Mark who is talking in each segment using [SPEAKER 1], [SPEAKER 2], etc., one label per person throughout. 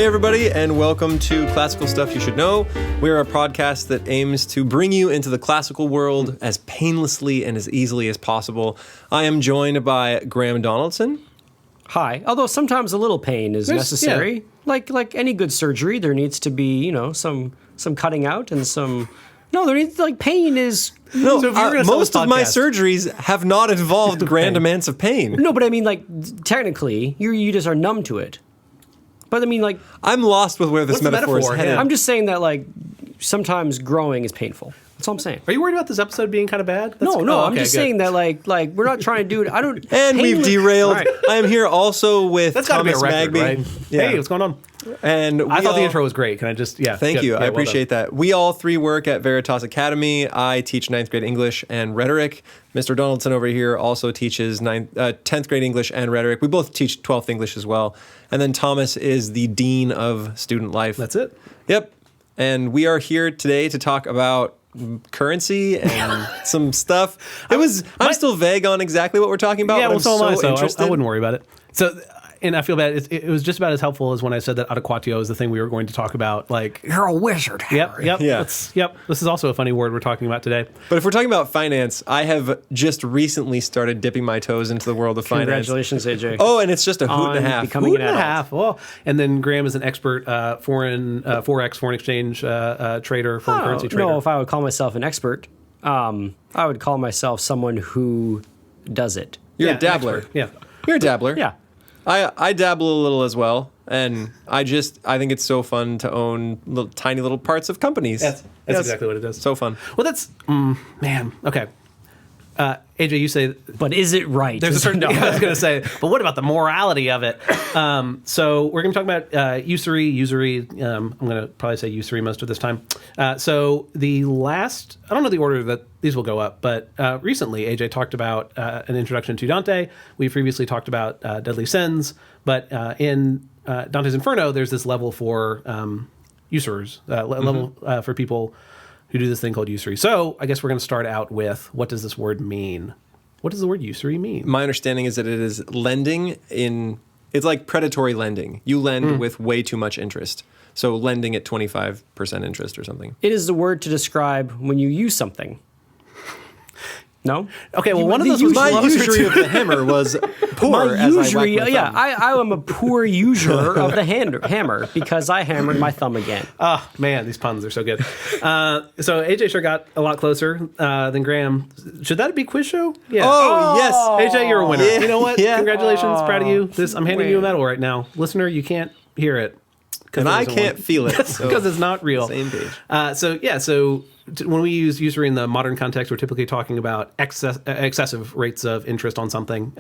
[SPEAKER 1] Hey everybody, and welcome to Classical Stuff You Should Know. We're a podcast that aims to bring you into the classical world as painlessly and as easily as possible. I am joined by Graham Donaldson.
[SPEAKER 2] Hi. Although sometimes a little pain is necessary. Yeah. Like any good surgery, there needs to be, some cutting out and some... No, there needs, pain is...
[SPEAKER 1] No, so most of my surgeries have not involved grand amounts of pain.
[SPEAKER 2] No, but I mean, technically, you just are numb to it. But I mean,
[SPEAKER 1] I'm lost with where this metaphor is headed.
[SPEAKER 2] Yeah. I'm just saying that, sometimes growing is painful. That's all I'm saying.
[SPEAKER 3] Are you worried about this episode being kind of bad?
[SPEAKER 2] I'm just saying that, we're not trying to do it. I don't...
[SPEAKER 1] And we've derailed. Right. I am here also with
[SPEAKER 3] That's
[SPEAKER 1] Thomas
[SPEAKER 3] record,
[SPEAKER 1] Magby.
[SPEAKER 3] Right?
[SPEAKER 1] Yeah.
[SPEAKER 3] Hey, what's going on?
[SPEAKER 1] And
[SPEAKER 3] I thought the intro was great. Can I just... Yeah.
[SPEAKER 1] Thank you. I appreciate that. We all three work at Veritas Academy. I teach 9th grade English and rhetoric. Mr. Donaldson over here also teaches 10th grade English and rhetoric. We both teach 12th English as well. And then Thomas is the Dean of Student Life.
[SPEAKER 3] That's it.
[SPEAKER 1] Yep. And we are here today to talk about currency and some stuff. I'm still vague on exactly what we're talking about.
[SPEAKER 3] Yeah,
[SPEAKER 1] but
[SPEAKER 3] so am I.
[SPEAKER 1] Interested.
[SPEAKER 3] I wouldn't worry about it. So, and I feel bad. It was just about as helpful as when I said that adequatio is the thing we were going to talk about.
[SPEAKER 2] You're a wizard, Harry.
[SPEAKER 3] Yep.
[SPEAKER 1] Yeah.
[SPEAKER 3] This is also a funny word we're talking about today.
[SPEAKER 1] But if we're talking about finance, I have just recently started dipping my toes into the world of finance.
[SPEAKER 2] Congratulations, AJ.
[SPEAKER 1] Oh, and it's just a hoot and a half.
[SPEAKER 2] Becoming an adult.
[SPEAKER 3] Well, and then Graham is an expert forex, foreign exchange trader, foreign currency trader.
[SPEAKER 2] No, if I would call myself an expert, I would call myself someone who does it.
[SPEAKER 1] You're a dabbler.
[SPEAKER 3] Yeah.
[SPEAKER 1] You're a dabbler.
[SPEAKER 2] Yeah.
[SPEAKER 1] I dabble a little as well, and I think it's so fun to own tiny little parts of companies.
[SPEAKER 3] That's exactly what it is.
[SPEAKER 1] So fun.
[SPEAKER 3] Well, that's man. Okay, AJ, you say,
[SPEAKER 2] but is it right?
[SPEAKER 3] There's a certain. I was going to say, but what about the morality of it? So we're going to talk about usury. I'm going to probably say usury most of this time. So the last, I don't know the order that these will go up, but recently AJ talked about an introduction to Dante. We previously talked about deadly sins, but in Dante's Inferno, there's this level for usurers, level for people who do this thing called usury. So I guess we're going to start out with, what does this word mean? What does the word usury mean?
[SPEAKER 1] My understanding is that it is lending it's like predatory lending. You lend with way too much interest. So lending at 25% interest or something.
[SPEAKER 2] It is the word to describe when you use something. No?
[SPEAKER 3] Okay, well, one of those was
[SPEAKER 1] my usury of the hammer was poor.
[SPEAKER 2] My usury, I am a poor usurer of the hammer because I hammered my thumb again.
[SPEAKER 3] Oh, man, these puns are so good. So AJ sure got a lot closer than Graham. Should that be quiz show?
[SPEAKER 1] Yeah. Oh, yes.
[SPEAKER 3] AJ, you're a winner.
[SPEAKER 1] Yeah.
[SPEAKER 3] You know what?
[SPEAKER 1] Yeah.
[SPEAKER 3] Congratulations. Proud of you. I'm handing you a medal right now. Listener, you can't hear it.
[SPEAKER 1] And I can't feel it.
[SPEAKER 3] Because it's not real.
[SPEAKER 1] Same page.
[SPEAKER 3] So when we use usury in the modern context, we're typically talking about excessive rates of interest on something.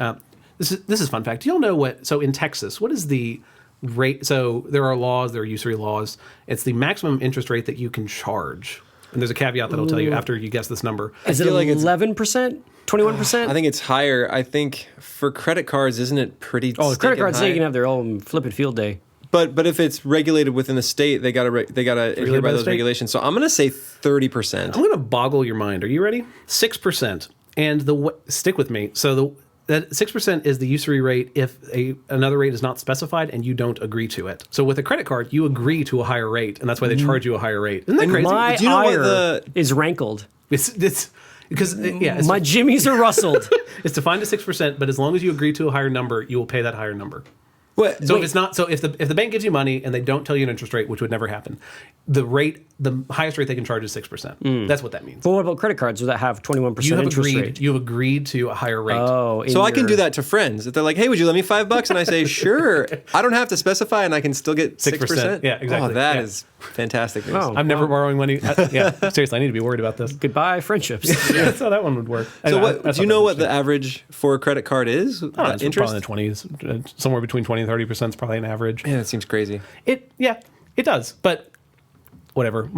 [SPEAKER 3] This is a fun fact. Do you all know what? So in Texas, what is the rate? So there are usury laws. It's the maximum interest rate that you can charge. And there's a caveat that I'll tell you after you guess this number.
[SPEAKER 2] Is it 11%? 21%?
[SPEAKER 1] I think it's higher. I think for credit cards, isn't it pretty?
[SPEAKER 2] Oh, credit cards,
[SPEAKER 1] high?
[SPEAKER 2] they can have their own flippin' field day.
[SPEAKER 1] But if it's regulated within the state, they gotta adhere by those regulations. So I'm gonna say 30%.
[SPEAKER 3] I'm gonna boggle your mind. Are you ready? 6%. And stick with me. So that 6% is the usury rate if another rate is not specified and you don't agree to it. So with a credit card, you agree to a higher rate, and that's why they charge you a higher rate. Isn't that crazy?
[SPEAKER 2] My
[SPEAKER 1] Do you know
[SPEAKER 2] ire is rankled.
[SPEAKER 3] It's because
[SPEAKER 2] my jimmies are rustled.
[SPEAKER 3] It's defined as 6%, but as long as you agree to a higher number, you will pay that higher number.
[SPEAKER 1] If
[SPEAKER 3] the bank gives you money and they don't tell you an interest rate, which would never happen, the highest rate they can charge is 6%. That's what that means.
[SPEAKER 2] But what about credit cards that have 21% interest rate?
[SPEAKER 3] You have agreed to a higher rate.
[SPEAKER 2] Oh,
[SPEAKER 1] so I can do that to friends. If they're like, "Hey, would you lend me $5?" and I say, "Sure," I don't have to specify, and I can still get 6%.
[SPEAKER 3] Yeah, exactly.
[SPEAKER 1] Oh, that is fantastic news.
[SPEAKER 3] I'm never borrowing money. Seriously, I need to be worried about this.
[SPEAKER 2] Goodbye, friendships.
[SPEAKER 3] That's how that one would work.
[SPEAKER 1] So do you know what the average for a credit card is?
[SPEAKER 3] It's probably in the 20s. Somewhere between 20 and 30% is probably an average.
[SPEAKER 1] Yeah, that seems crazy.
[SPEAKER 3] It does. But whatever.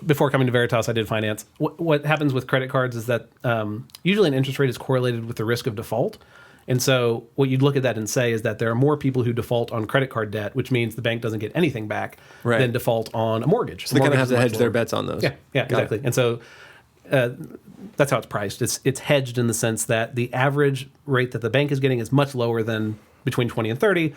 [SPEAKER 3] Before coming to Veritas, I did finance. What happens with credit cards is that usually an interest rate is correlated with the risk of default. And so what you'd look at that and say is that there are more people who default on credit card debt, which means the bank doesn't get anything back, than default on a mortgage.
[SPEAKER 1] So they kind of have to hedge their bets on those.
[SPEAKER 3] Yeah, exactly. And so that's how it's priced. It's hedged in the sense that the average rate that the bank is getting is much lower than between 20 and 30.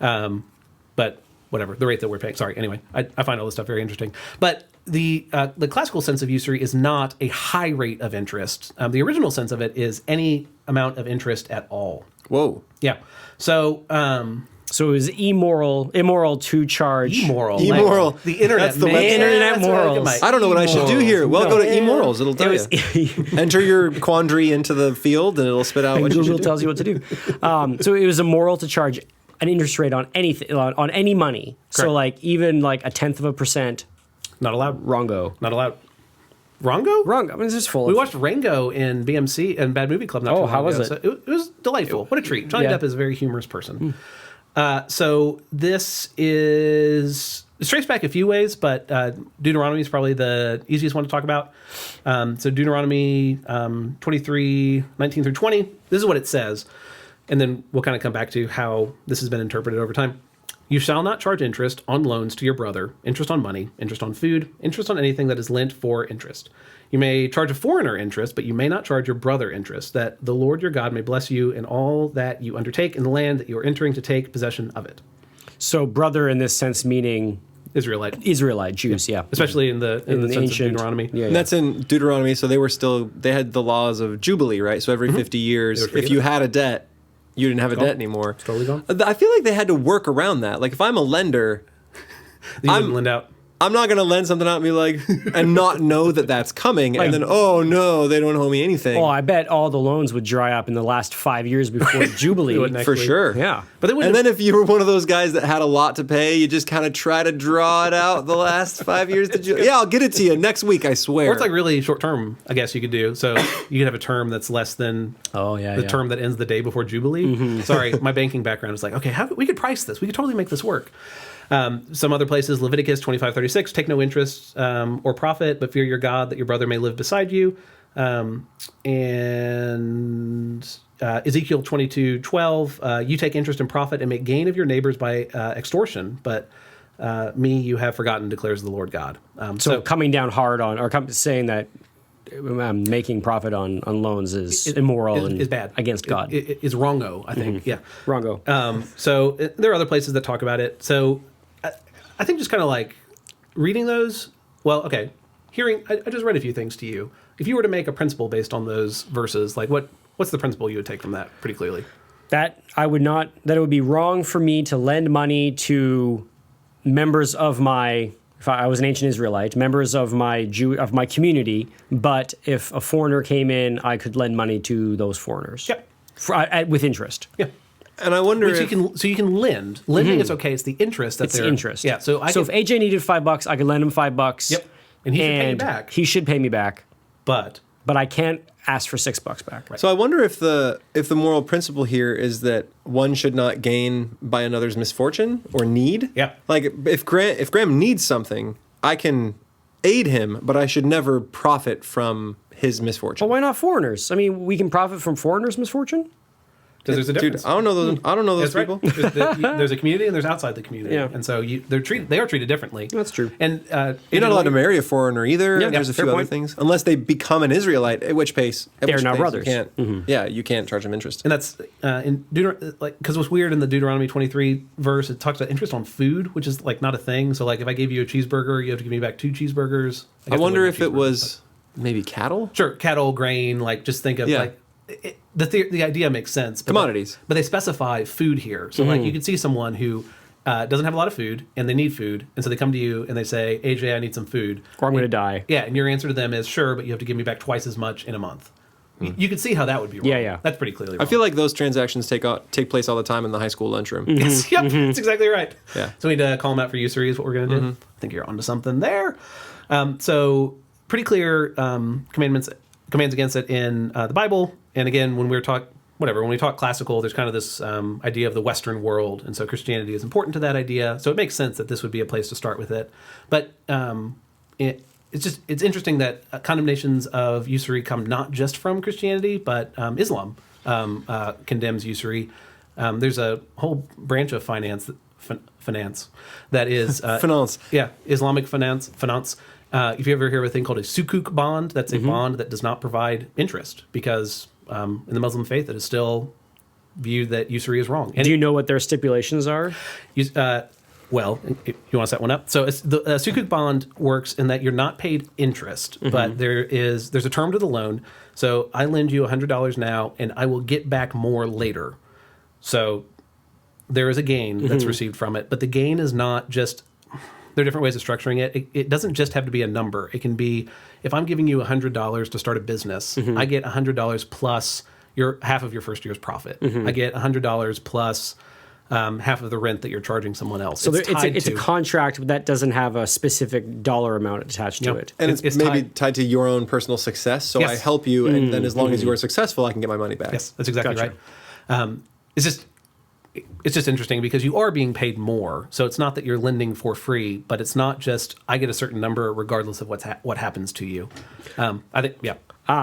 [SPEAKER 3] But whatever the rate that we're paying. Sorry. Anyway, I find all this stuff very interesting. But the classical sense of usury is not a high rate of interest. The original sense of it is any amount of interest at all.
[SPEAKER 1] Whoa.
[SPEAKER 3] Yeah. So.
[SPEAKER 2] So it was immoral to charge.
[SPEAKER 3] Immoral.
[SPEAKER 1] Like,
[SPEAKER 3] the internet.
[SPEAKER 1] That's the
[SPEAKER 3] man,
[SPEAKER 2] internet morals.
[SPEAKER 1] I don't know what I should do here. Well, go to eMorals. It'll tell you. Enter your quandary into the field, and it'll spit out what you should
[SPEAKER 2] Google
[SPEAKER 1] do.
[SPEAKER 2] tells you what to do. So it was immoral to charge an interest rate on anything, on any money. So
[SPEAKER 3] Correct.
[SPEAKER 2] like even like 0.1%.
[SPEAKER 3] Not allowed.
[SPEAKER 2] Wrongo.
[SPEAKER 3] Not allowed. Wrongo?
[SPEAKER 2] Wrong. I mean, it's just full.
[SPEAKER 3] We
[SPEAKER 2] of,
[SPEAKER 3] watched Rango in BMC and Bad Movie Club. Not too long
[SPEAKER 2] how was
[SPEAKER 3] ago,
[SPEAKER 2] it?
[SPEAKER 3] So it was delightful. What a treat. Johnny
[SPEAKER 2] Yeah.
[SPEAKER 3] Depp is a very humorous person. So this is it traces back a few ways, but Deuteronomy is probably the easiest one to talk about. So Deuteronomy 23, 19 through 20. This is what it says, and then we'll kind of come back to how this has been interpreted over time. You shall not charge interest on loans to your brother, interest on money, interest on food, interest on anything that is lent for interest. You may charge a foreigner interest, but you may not charge your brother interest, that the Lord your God may bless you in all that you undertake in the land that you are entering to take possession of it.
[SPEAKER 2] So brother in this sense meaning
[SPEAKER 3] Israelite,
[SPEAKER 2] Jews, yeah.
[SPEAKER 3] especially in the sense
[SPEAKER 2] ancient
[SPEAKER 3] of Deuteronomy.
[SPEAKER 2] Yeah,
[SPEAKER 1] And that's in Deuteronomy, so they had the laws of Jubilee, right? So every 50 years, if you had a debt, you didn't have a debt anymore.
[SPEAKER 3] It's totally gone.
[SPEAKER 1] I feel like they had to work around that. Like if I'm a lender,
[SPEAKER 3] You wouldn't lend out.
[SPEAKER 1] I'm not going to lend something out and be like, and not know that that's coming. And then, oh no, they don't owe me anything.
[SPEAKER 2] Oh, I bet all the loans would dry up in the last 5 years before Jubilee.
[SPEAKER 3] wouldn't
[SPEAKER 1] For
[SPEAKER 3] actually-
[SPEAKER 1] sure.
[SPEAKER 2] Yeah.
[SPEAKER 3] But they wouldn't
[SPEAKER 1] And then if you were one of those guys that had a lot to pay, you just kind of try to draw it out the last 5 years. Yeah, I'll get it to you next week, I swear.
[SPEAKER 3] or it's like really short term, I guess you could do. So you could have a term that's less than the term that ends the day before Jubilee. Sorry, my banking background is like, okay, we could price this. We could totally make this work. Some other places, Leviticus 25:36, take no interest or profit, but fear your God that your brother may live beside you. And Ezekiel 22:12, you take interest and profit and make gain of your neighbors by extortion, but me you have forgotten, declares the Lord God.
[SPEAKER 2] So coming down hard on, or saying that making profit on loans is immoral and
[SPEAKER 3] is bad
[SPEAKER 2] against God.
[SPEAKER 3] It is wrongo, I think. Yeah.
[SPEAKER 2] Wrongo.
[SPEAKER 3] So there are other places that talk about it. So I think just kind of like reading those. Well, okay, I just read a few things to you. If you were to make a principle based on those verses, like what's the principle you would take from that pretty clearly?
[SPEAKER 2] That it would be wrong for me to lend money to members of my, if I was an ancient Israelite, members of my community, but if a foreigner came in, I could lend money to those foreigners.
[SPEAKER 3] Yep.
[SPEAKER 2] With interest.
[SPEAKER 3] Yeah.
[SPEAKER 1] and I wonder if...
[SPEAKER 3] You can lend. Lending is okay. It's the interest that
[SPEAKER 2] It's the interest.
[SPEAKER 3] Yeah. So
[SPEAKER 2] if AJ needed $5, I could lend him $5.
[SPEAKER 3] Yep. And he should pay you back.
[SPEAKER 2] He should pay me back,
[SPEAKER 3] But
[SPEAKER 2] but I can't ask for $6 back.
[SPEAKER 1] So I wonder if the moral principle here is that one should not gain by another's misfortune or need.
[SPEAKER 3] Yeah.
[SPEAKER 1] Like if Graham needs something, I can aid him, but I should never profit from his misfortune.
[SPEAKER 2] But why not foreigners? I mean, we can profit from foreigners' misfortune.
[SPEAKER 3] because there's a difference.
[SPEAKER 1] Dude, I don't know those. I don't know those
[SPEAKER 3] That's
[SPEAKER 1] people.
[SPEAKER 3] right. There's a community and there's outside the community.
[SPEAKER 2] Yeah.
[SPEAKER 3] And so they are treated differently.
[SPEAKER 2] That's true.
[SPEAKER 3] And
[SPEAKER 1] You're not allowed to marry a foreigner either.
[SPEAKER 2] Yeah,
[SPEAKER 1] There's a
[SPEAKER 2] fair
[SPEAKER 1] few other
[SPEAKER 2] point.
[SPEAKER 1] things, unless they become an Israelite. At which case,
[SPEAKER 2] They're now
[SPEAKER 1] you
[SPEAKER 2] brothers.
[SPEAKER 1] can't- Yeah, you can't charge them interest.
[SPEAKER 3] And that's in because what's weird in the Deuteronomy 23 verse, it talks about interest on food, which is like not a thing. So like if I gave you a cheeseburger, you have to give me back 2 cheeseburgers.
[SPEAKER 1] I
[SPEAKER 3] guess
[SPEAKER 1] wonder
[SPEAKER 3] wouldn't
[SPEAKER 1] if
[SPEAKER 3] be
[SPEAKER 1] it
[SPEAKER 3] cheeseburgers,
[SPEAKER 1] was maybe cattle.
[SPEAKER 3] but- sure, cattle, grain. Like just think of
[SPEAKER 1] Yeah.
[SPEAKER 3] like the idea makes sense. But
[SPEAKER 1] Commodities.
[SPEAKER 3] but they specify food here. So like you could see someone who doesn't have a lot of food and they need food, and so they come to you and they say, AJ, I need some food.
[SPEAKER 2] Or I'm going to die.
[SPEAKER 3] Yeah, and your answer to them is sure, but you have to give me back twice as much in a month. You could see how that would be wrong.
[SPEAKER 2] Yeah, yeah.
[SPEAKER 3] That's pretty clearly
[SPEAKER 1] I
[SPEAKER 3] wrong.
[SPEAKER 1] feel like those transactions take place all the time in the high school lunchroom.
[SPEAKER 3] Yes, yep, that's exactly right.
[SPEAKER 1] Yeah.
[SPEAKER 3] So we need to call them out for usury is what we're going to do. I think you're onto something there. So pretty clear commands against it in the Bible. And again, when we talk classical, there's kind of this idea of the Western world, and so Christianity is important to that idea. So it makes sense that this would be a place to start with it. But it's interesting that condemnations of usury come not just from Christianity, but Islam condemns usury. There's a whole branch of finance that is
[SPEAKER 1] Finance.
[SPEAKER 3] Yeah, Islamic finance. If you ever hear of a thing called a sukuk bond, that's a bond that does not provide interest because in the Muslim faith it is still viewed that usury is wrong.
[SPEAKER 2] Do you know what their stipulations are?
[SPEAKER 3] well. You want to set one up? So the sukuk bond works in that you're not paid interest, but there's a term to the loan. So I lend you $100 now, and I will get back more later. So there is a gain that's received from it, but the gain is not just. There are different ways of structuring it. It doesn't just have to be a number. It can be, if I'm giving you $100 to start a business, I get $100 plus half of your first year's profit. I get $100 plus half of the rent that you're charging someone else.
[SPEAKER 2] So it's a contract that doesn't have a specific dollar amount attached to it.
[SPEAKER 1] And it's maybe tied to your own personal success. So I help you, and then as long as you are successful, I can get my money back.
[SPEAKER 3] Yes, that's exactly right. It's just interesting because you are being paid more. So it's not that you're lending for free, but it's not just I get a certain number regardless of what happens to you. I think, yeah.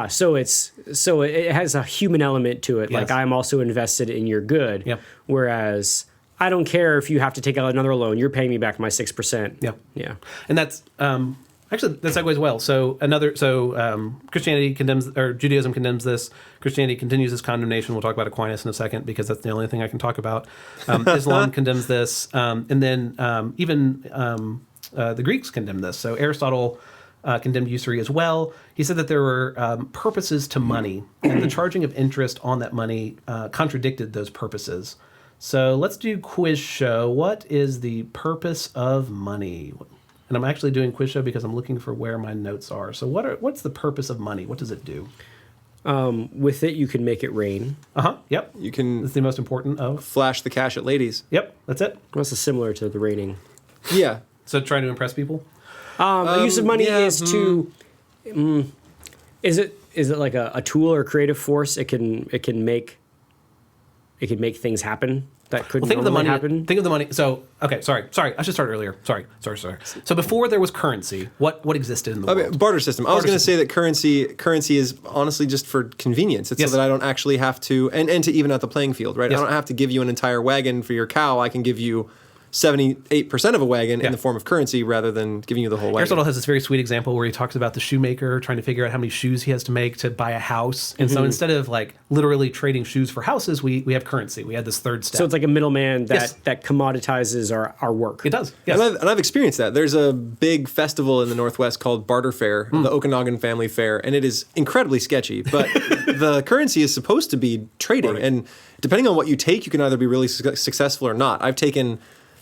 [SPEAKER 2] So it has a human element to it.
[SPEAKER 3] Yes.
[SPEAKER 2] Like I'm also invested in your good.
[SPEAKER 3] Yep.
[SPEAKER 2] Whereas I don't care if you have to take out another loan. You're paying me back my 6%.
[SPEAKER 3] Yeah.
[SPEAKER 2] Yeah.
[SPEAKER 3] And that's actually that segues well. So Christianity condemns, or Judaism condemns this. Christianity continues this condemnation. We'll talk about Aquinas in a second because that's the only thing I can talk about. Islam condemns this, and then even the Greeks condemn this. So Aristotle condemned usury as well. He said that there were purposes to money, and the charging of interest on that money contradicted those purposes. So let's do quiz show. What is the purpose of money? And I'm actually doing quiz show because I'm looking for where my notes are. So what's the purpose of money? What does it do?
[SPEAKER 2] With it, you can make it rain.
[SPEAKER 3] Yep.
[SPEAKER 1] You can
[SPEAKER 3] That's the most important of.
[SPEAKER 1] flash the cash at ladies.
[SPEAKER 3] Yep. That's it.
[SPEAKER 2] Well, this is similar to the raining.
[SPEAKER 1] Yeah.
[SPEAKER 3] So trying to impress people.
[SPEAKER 2] The use of money
[SPEAKER 1] yeah,
[SPEAKER 2] is to. Is it like a tool or creative force? It can make things happen that couldn't
[SPEAKER 3] Think of the money.
[SPEAKER 2] happen.
[SPEAKER 3] Think of the money. So okay, sorry. I should start earlier. Sorry. So before there was currency, what existed in the world?
[SPEAKER 1] Barter system. I was going to say that currency is honestly just for convenience. It's
[SPEAKER 3] Yes.
[SPEAKER 1] so that I don't actually have to, and to even out the playing field, right?
[SPEAKER 3] Yes.
[SPEAKER 1] I don't have to give you an entire wagon for your cow. I can give you 78% of a wagon in the form of currency rather than giving you the whole wagon.
[SPEAKER 3] Aristotle has this very sweet example where he talks about the shoemaker trying to figure out how many shoes he has to make to buy a house. And so instead of like literally trading shoes for houses, we have currency. We had this third step.
[SPEAKER 2] So it's like a middleman
[SPEAKER 3] Yes.
[SPEAKER 2] that commoditizes our work.
[SPEAKER 3] It does. Yes.
[SPEAKER 1] And I've experienced that. There's a big festival in the Northwest called Barter Fair, the Okanagan Family Fair, and it is incredibly sketchy. But the currency is supposed to be trading. And depending on what you take, you can either be really successful or not. I've taken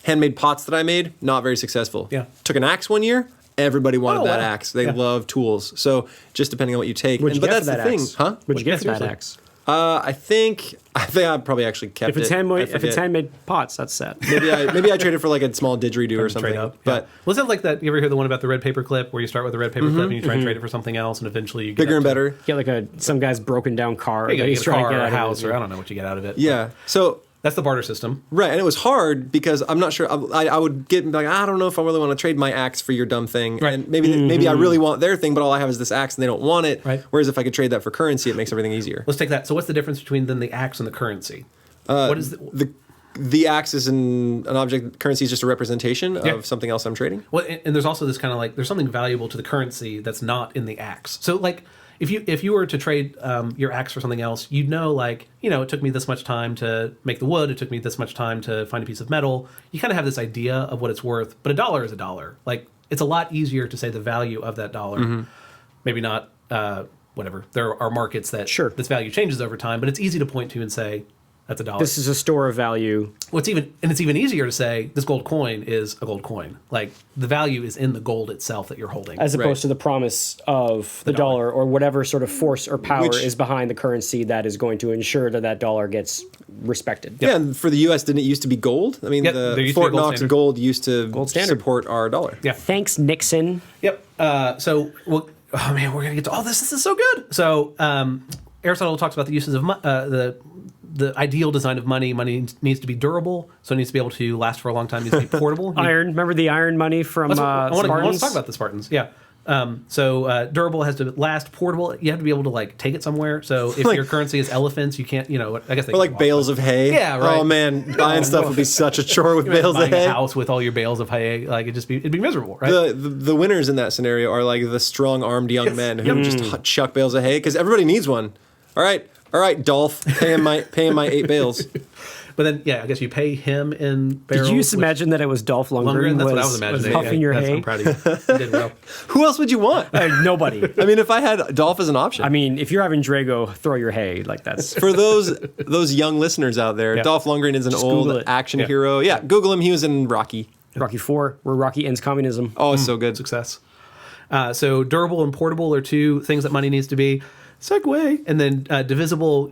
[SPEAKER 1] handmade pots that I made, not very successful.
[SPEAKER 3] Yeah.
[SPEAKER 1] Took an axe one year. Everybody wanted that
[SPEAKER 3] wow.
[SPEAKER 1] axe. They
[SPEAKER 3] Yeah.
[SPEAKER 1] love tools. So just depending on what you take.
[SPEAKER 2] What'd you
[SPEAKER 1] But
[SPEAKER 2] get
[SPEAKER 1] that's
[SPEAKER 2] for
[SPEAKER 1] the
[SPEAKER 2] that
[SPEAKER 1] thing.
[SPEAKER 2] axe?
[SPEAKER 1] Huh?
[SPEAKER 2] What'd you get for that
[SPEAKER 3] seriously?
[SPEAKER 2] axe?
[SPEAKER 1] I think I probably actually kept
[SPEAKER 2] If it's
[SPEAKER 1] it.
[SPEAKER 2] handmade,
[SPEAKER 1] I
[SPEAKER 2] if it's
[SPEAKER 1] forget.
[SPEAKER 2] handmade pots, that's sad.
[SPEAKER 1] maybe I traded for like a small didgeridoo or something.
[SPEAKER 3] Trade up.
[SPEAKER 1] But
[SPEAKER 3] was it like that? You ever hear the one about the red paper clip where you start with a red paper clip and you try and trade it for something else and eventually you get
[SPEAKER 1] bigger
[SPEAKER 3] up
[SPEAKER 1] and
[SPEAKER 3] to-
[SPEAKER 1] better.
[SPEAKER 2] Get like some guy's broken down car.
[SPEAKER 3] You
[SPEAKER 2] that
[SPEAKER 3] get
[SPEAKER 2] he's
[SPEAKER 3] a
[SPEAKER 2] trying
[SPEAKER 3] car
[SPEAKER 2] to get
[SPEAKER 3] or
[SPEAKER 2] out
[SPEAKER 3] a
[SPEAKER 2] of
[SPEAKER 3] house
[SPEAKER 2] it.
[SPEAKER 3] or I don't know what you get out of it.
[SPEAKER 1] Yeah. So
[SPEAKER 3] That's the barter system.
[SPEAKER 1] right, and it was hard because I'm not sure. I would get like, I don't know if I really want to trade my axe for your dumb thing,
[SPEAKER 3] Right.
[SPEAKER 1] and maybe I really want their thing, but all I have is this axe and they don't want it.
[SPEAKER 3] Right.
[SPEAKER 1] Whereas if I could trade that for currency, it makes everything easier.
[SPEAKER 3] Let's take that. So what's the difference between then the axe and the currency? What is
[SPEAKER 1] The axe is an object. Currency is just a representation of something else I'm trading.
[SPEAKER 3] Well, and there's also this kind of like there's something valuable to the currency that's not in the axe. So like if you were to trade your axe for something else, you'd know like it took me this much time to make the wood. It took me this much time to find a piece of metal. You kind of have this idea of what it's worth, but a dollar is a dollar. Like it's a lot easier to say the value of that dollar. Maybe not whatever. There are markets that this value changes over time, but it's easy to point to and say that's a dollar.
[SPEAKER 2] This is a store of value.
[SPEAKER 3] It's even easier to say this gold coin is a gold coin. Like the value is in the gold itself that you're holding.
[SPEAKER 2] As opposed to the promise of the dollar or whatever sort of force or power
[SPEAKER 1] Which-
[SPEAKER 2] is behind the currency that is going to ensure that dollar gets respected.
[SPEAKER 1] Yeah, and for the U.S., didn't it used to be gold? I mean,
[SPEAKER 3] Yep, there
[SPEAKER 1] the
[SPEAKER 3] used to be a
[SPEAKER 1] Fort
[SPEAKER 3] gold
[SPEAKER 1] Knox
[SPEAKER 3] standard.
[SPEAKER 1] gold used to
[SPEAKER 2] Gold standard.
[SPEAKER 1] support our dollar.
[SPEAKER 3] Yeah.
[SPEAKER 2] Thanks, Nixon.
[SPEAKER 3] Yep. Oh man, we're gonna get to all this. This is so good. So Aristotle talks about the uses of the ideal design of money. Money needs to be durable, so it needs to be able to last for a long time. It needs to be portable.
[SPEAKER 2] Iron. Remember the iron money from
[SPEAKER 3] I want to
[SPEAKER 2] Spartans?
[SPEAKER 3] talk about the Spartans. Yeah. So durable has to last. Portable, you have to be able to like take it somewhere. So if your currency is elephants, you can't. I guess they
[SPEAKER 1] Or like bales of hay.
[SPEAKER 3] Yeah, right.
[SPEAKER 1] Oh man, buying stuff would be such a chore with bales of
[SPEAKER 3] buying
[SPEAKER 1] hay.
[SPEAKER 3] a house with all your bales of hay. Like it'd be miserable, right?
[SPEAKER 1] The winners in that scenario are like the strong-armed young men who just chuck bales of hay because everybody needs one. All right, Dolph, paying my 8 bales.
[SPEAKER 3] But then, yeah, I guess you pay him in barrels.
[SPEAKER 2] Did you just imagine that it was Dolph Lundgren?
[SPEAKER 3] That's what I was imagining.
[SPEAKER 2] Puffing your hay.
[SPEAKER 3] I'm proud of you. You did well.
[SPEAKER 1] Who else would you want?
[SPEAKER 2] Nobody.
[SPEAKER 1] I mean, if I had Dolph as an option.
[SPEAKER 2] I mean, if you're having Drago throw your hay, like that's
[SPEAKER 1] For those young listeners out there,
[SPEAKER 3] Yeah.
[SPEAKER 1] Dolph Lundgren is an
[SPEAKER 2] Google
[SPEAKER 1] old
[SPEAKER 2] it.
[SPEAKER 1] action
[SPEAKER 3] Yeah.
[SPEAKER 1] hero. Yeah, Google him. He was in Rocky.
[SPEAKER 2] Rocky IV, where Rocky ends communism.
[SPEAKER 1] Oh, it's so good.
[SPEAKER 3] Success. So durable and portable are two things that money needs to be. Segue. And then divisible.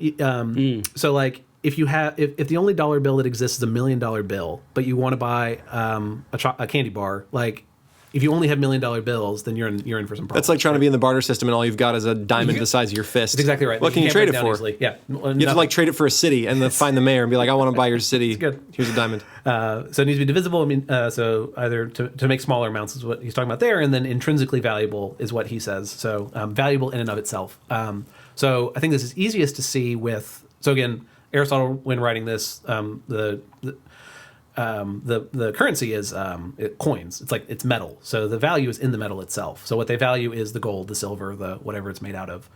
[SPEAKER 3] So like if you have if the only dollar bill that exists is $1 million bill, but you want to buy a candy bar, like if you only have $1 million bills, then you're in for some problems.
[SPEAKER 1] That's like trying to be in the barter system and all you've got is a diamond the size of your fist.
[SPEAKER 3] That's exactly right.
[SPEAKER 1] What can you
[SPEAKER 3] can't
[SPEAKER 1] trade
[SPEAKER 3] break
[SPEAKER 1] it
[SPEAKER 3] down
[SPEAKER 1] for?
[SPEAKER 3] easily. Yeah.
[SPEAKER 1] You have to like trade it for a city and then find the mayor and be like, I want to buy your city.
[SPEAKER 3] good.
[SPEAKER 1] Here's a diamond.
[SPEAKER 3] So it needs to be divisible. I mean, so either to make smaller amounts is what he's talking about there, and then intrinsically valuable is what he says. So valuable in and of itself. So I think this is easiest to see with. So again, Aristotle, when writing this, the currency is coins. It's like it's metal. So the value is in the metal itself. So what they value is the gold, the silver, the whatever it's made out of,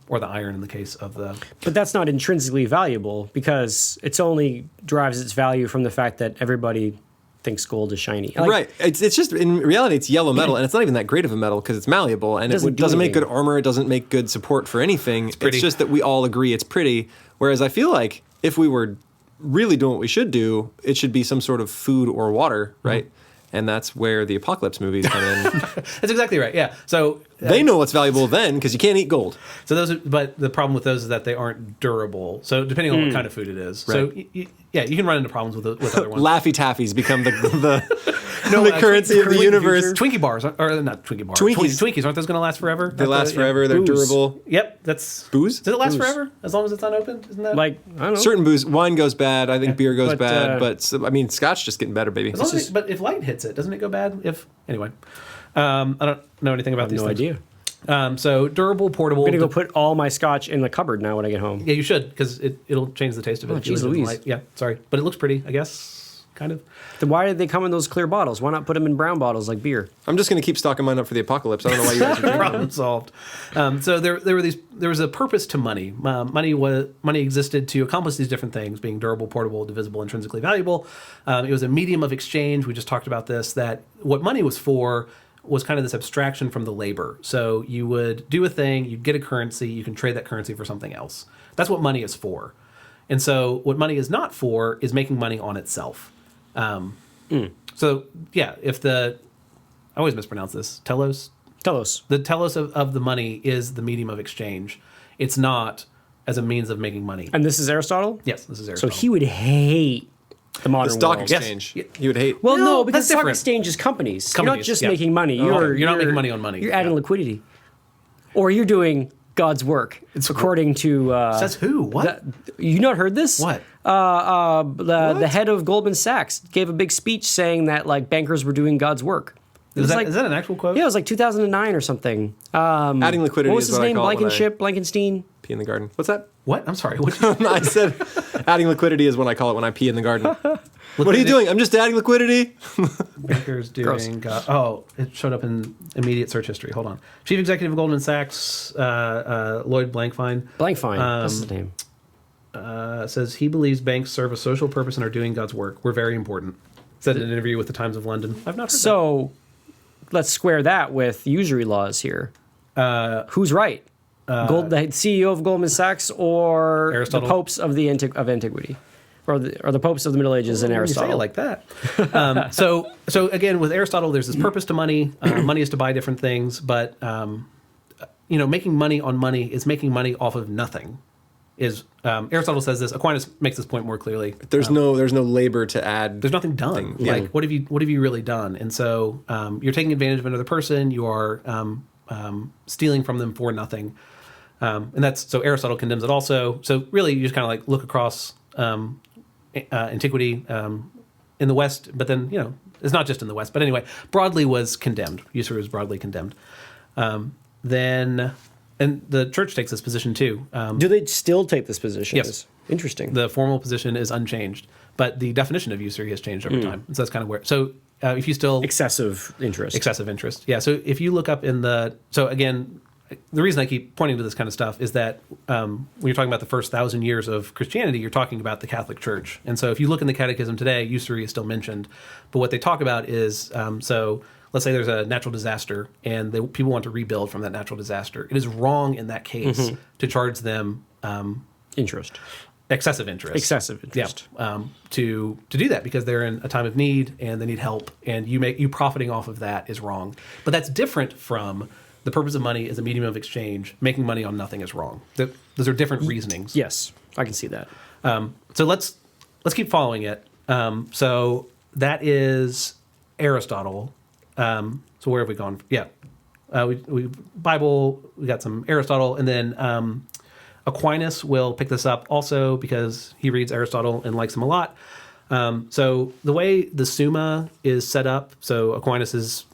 [SPEAKER 3] or the iron in the case of the.
[SPEAKER 2] But that's not intrinsically valuable because it's only derives its value from the fact that everybody thinks gold is shiny. Like,
[SPEAKER 1] Right. It's just, in reality, it's yellow metal, and it's not even that great of a metal because it's malleable, and
[SPEAKER 2] Doesn't
[SPEAKER 1] it
[SPEAKER 2] do
[SPEAKER 1] doesn't make
[SPEAKER 2] anything.
[SPEAKER 1] good armor, it doesn't make good support for anything. It's
[SPEAKER 3] pretty.
[SPEAKER 1] just that we all agree it's pretty, whereas I feel like if we were really doing what we should do, it should be some sort of food or water, right? And that's where the apocalypse movies come in.
[SPEAKER 3] That's exactly right. Yeah. So
[SPEAKER 1] They know what's valuable then because you can't eat gold.
[SPEAKER 3] So those, but the problem with those is that they aren't durable. So depending on what kind of food it is, so
[SPEAKER 1] Right.
[SPEAKER 3] yeah, you can run into problems with other ones.
[SPEAKER 1] Laffy Taffies become the
[SPEAKER 3] No,
[SPEAKER 1] the currency of the universe.
[SPEAKER 3] Twinkie bars, or not Twinkie bars.
[SPEAKER 1] Twinkies.
[SPEAKER 3] Twinkies aren't those going to last forever?
[SPEAKER 1] They last forever. They're
[SPEAKER 2] Booze.
[SPEAKER 1] durable.
[SPEAKER 3] Yep, that's
[SPEAKER 1] Booze?
[SPEAKER 3] Does it last
[SPEAKER 2] Booze.
[SPEAKER 3] forever as long as it's unopened? Isn't that
[SPEAKER 2] like I don't know.
[SPEAKER 1] Certain booze, wine goes bad. I think beer goes
[SPEAKER 2] But,
[SPEAKER 1] bad.
[SPEAKER 2] uh,
[SPEAKER 1] But I mean, Scotch just getting better, baby.
[SPEAKER 3] As long as but if light hits it, doesn't it go bad? If anyway, I don't know anything about these
[SPEAKER 2] no
[SPEAKER 3] things.
[SPEAKER 2] idea.
[SPEAKER 3] So durable, portable.
[SPEAKER 2] I'm gonna go put all my scotch in the cupboard now when I get home.
[SPEAKER 3] Yeah, you should because it'll change the taste of it.
[SPEAKER 2] Oh,
[SPEAKER 3] if you
[SPEAKER 2] geez
[SPEAKER 3] leave it in
[SPEAKER 2] Louise.
[SPEAKER 3] light. Yeah, sorry, but it looks pretty. I guess kind of.
[SPEAKER 2] Then why did they come in those clear bottles? Why not put them in brown bottles like beer?
[SPEAKER 1] I'm just going to keep stocking mine up for the apocalypse. I don't know why you guys are drinking.
[SPEAKER 3] Problem solved. So there was a purpose to money. Money existed to accomplish these different things, being durable, portable, divisible, intrinsically valuable. It was a medium of exchange. We just talked about this. That what money was for was kind of this abstraction from the labor. So you would do a thing, you'd get a currency, you can trade that currency for something else. That's what money is for. And so what money is not for is making money on itself. So yeah, I always mispronounce this, telos.
[SPEAKER 2] Telos.
[SPEAKER 3] The telos of the money is the medium of exchange. It's not as a means of making money.
[SPEAKER 2] And this is Aristotle?
[SPEAKER 3] Yes, this is
[SPEAKER 2] So
[SPEAKER 3] Aristotle.
[SPEAKER 2] he would hate the modern
[SPEAKER 1] The stock
[SPEAKER 2] world.
[SPEAKER 1] exchange.
[SPEAKER 3] Yes.
[SPEAKER 1] You would hate.
[SPEAKER 2] Well,
[SPEAKER 3] No,
[SPEAKER 2] no, because
[SPEAKER 3] that's
[SPEAKER 2] stock
[SPEAKER 3] different.
[SPEAKER 2] exchange is companies. You're not
[SPEAKER 3] Companies,
[SPEAKER 2] just
[SPEAKER 3] yeah.
[SPEAKER 2] making money.
[SPEAKER 3] You're not making money on money.
[SPEAKER 2] You're adding
[SPEAKER 3] Yeah.
[SPEAKER 2] liquidity. Or you're doing God's work. It's according to...
[SPEAKER 3] Says who? What?
[SPEAKER 2] you not heard this?
[SPEAKER 3] What?
[SPEAKER 2] The head of Goldman Sachs gave a big speech saying that like bankers were doing God's work. It was
[SPEAKER 3] Is that an actual quote?
[SPEAKER 2] Yeah, it was like 2009 or something.
[SPEAKER 1] Adding liquidity
[SPEAKER 2] What was
[SPEAKER 1] is
[SPEAKER 2] his
[SPEAKER 1] what I
[SPEAKER 2] name?
[SPEAKER 1] call it when I
[SPEAKER 2] Blankenstein?
[SPEAKER 1] pee in the garden. What's that?
[SPEAKER 3] What? I'm sorry. What?
[SPEAKER 1] I said adding liquidity is what I call it when I pee in the garden. What are you doing? I'm just adding liquidity.
[SPEAKER 3] Bankers doing. It showed up in immediate search history. Hold on. Chief Executive of Goldman Sachs, Lloyd Blankfein,
[SPEAKER 2] Blankfein. That's his name.
[SPEAKER 3] says he believes banks serve a social purpose and are doing God's work. We're very important. Said in an interview with the Times of London. I've not heard that.
[SPEAKER 2] So let's square that with usury laws here. Who's right? The CEO of Goldman Sachs or
[SPEAKER 3] Aristotle.
[SPEAKER 2] the popes of of antiquity? Or the popes of the Middle Ages and
[SPEAKER 3] You say
[SPEAKER 2] Aristotle?
[SPEAKER 3] it like that. So again, with Aristotle, there's this purpose to money. Money is to buy different things, but making money on money is making money off of nothing. Aristotle says this. Aquinas makes this point more clearly.
[SPEAKER 1] There's no labor to add.
[SPEAKER 3] There's nothing done.
[SPEAKER 1] Yeah.
[SPEAKER 3] Like what have you really done? And so you're taking advantage of another person. You are stealing from them for nothing. And that's so Aristotle condemns it also. So really, you just kind of like look across antiquity in the West, but then it's not just in the West. But anyway, broadly was condemned. Usury was broadly condemned. And the church takes this position too.
[SPEAKER 2] Do they still take this position?
[SPEAKER 3] Yes.
[SPEAKER 2] Interesting.
[SPEAKER 3] The formal position is unchanged, but the definition of usury has changed over time. So that's kind of where. So if you still
[SPEAKER 2] excessive interest.
[SPEAKER 3] excessive interest, yeah. So if you look up in the again, the reason I keep pointing to this kind of stuff is that when you're talking about the first 1,000 years of Christianity, you're talking about the Catholic Church. And so if you look in the Catechism today, usury is still mentioned. But what they talk about is, so let's say there's a natural disaster and people want to rebuild from that natural disaster. It is wrong in that case to charge them
[SPEAKER 2] Interest.
[SPEAKER 3] excessive interest. Yeah, to do that because they're in a time of need and they need help, and you profiting off of that is wrong. But that's different from the purpose of money is a medium of exchange. Making money on nothing is wrong. Those are different reasonings.
[SPEAKER 2] Yes, I can see that.
[SPEAKER 3] So let's keep following it. So that is Aristotle. So where have we gone? Yeah, we Bible. We got some Aristotle, and then Aquinas will pick this up also because he reads Aristotle and likes him a lot. So the way the Summa is set up, so Aquinas's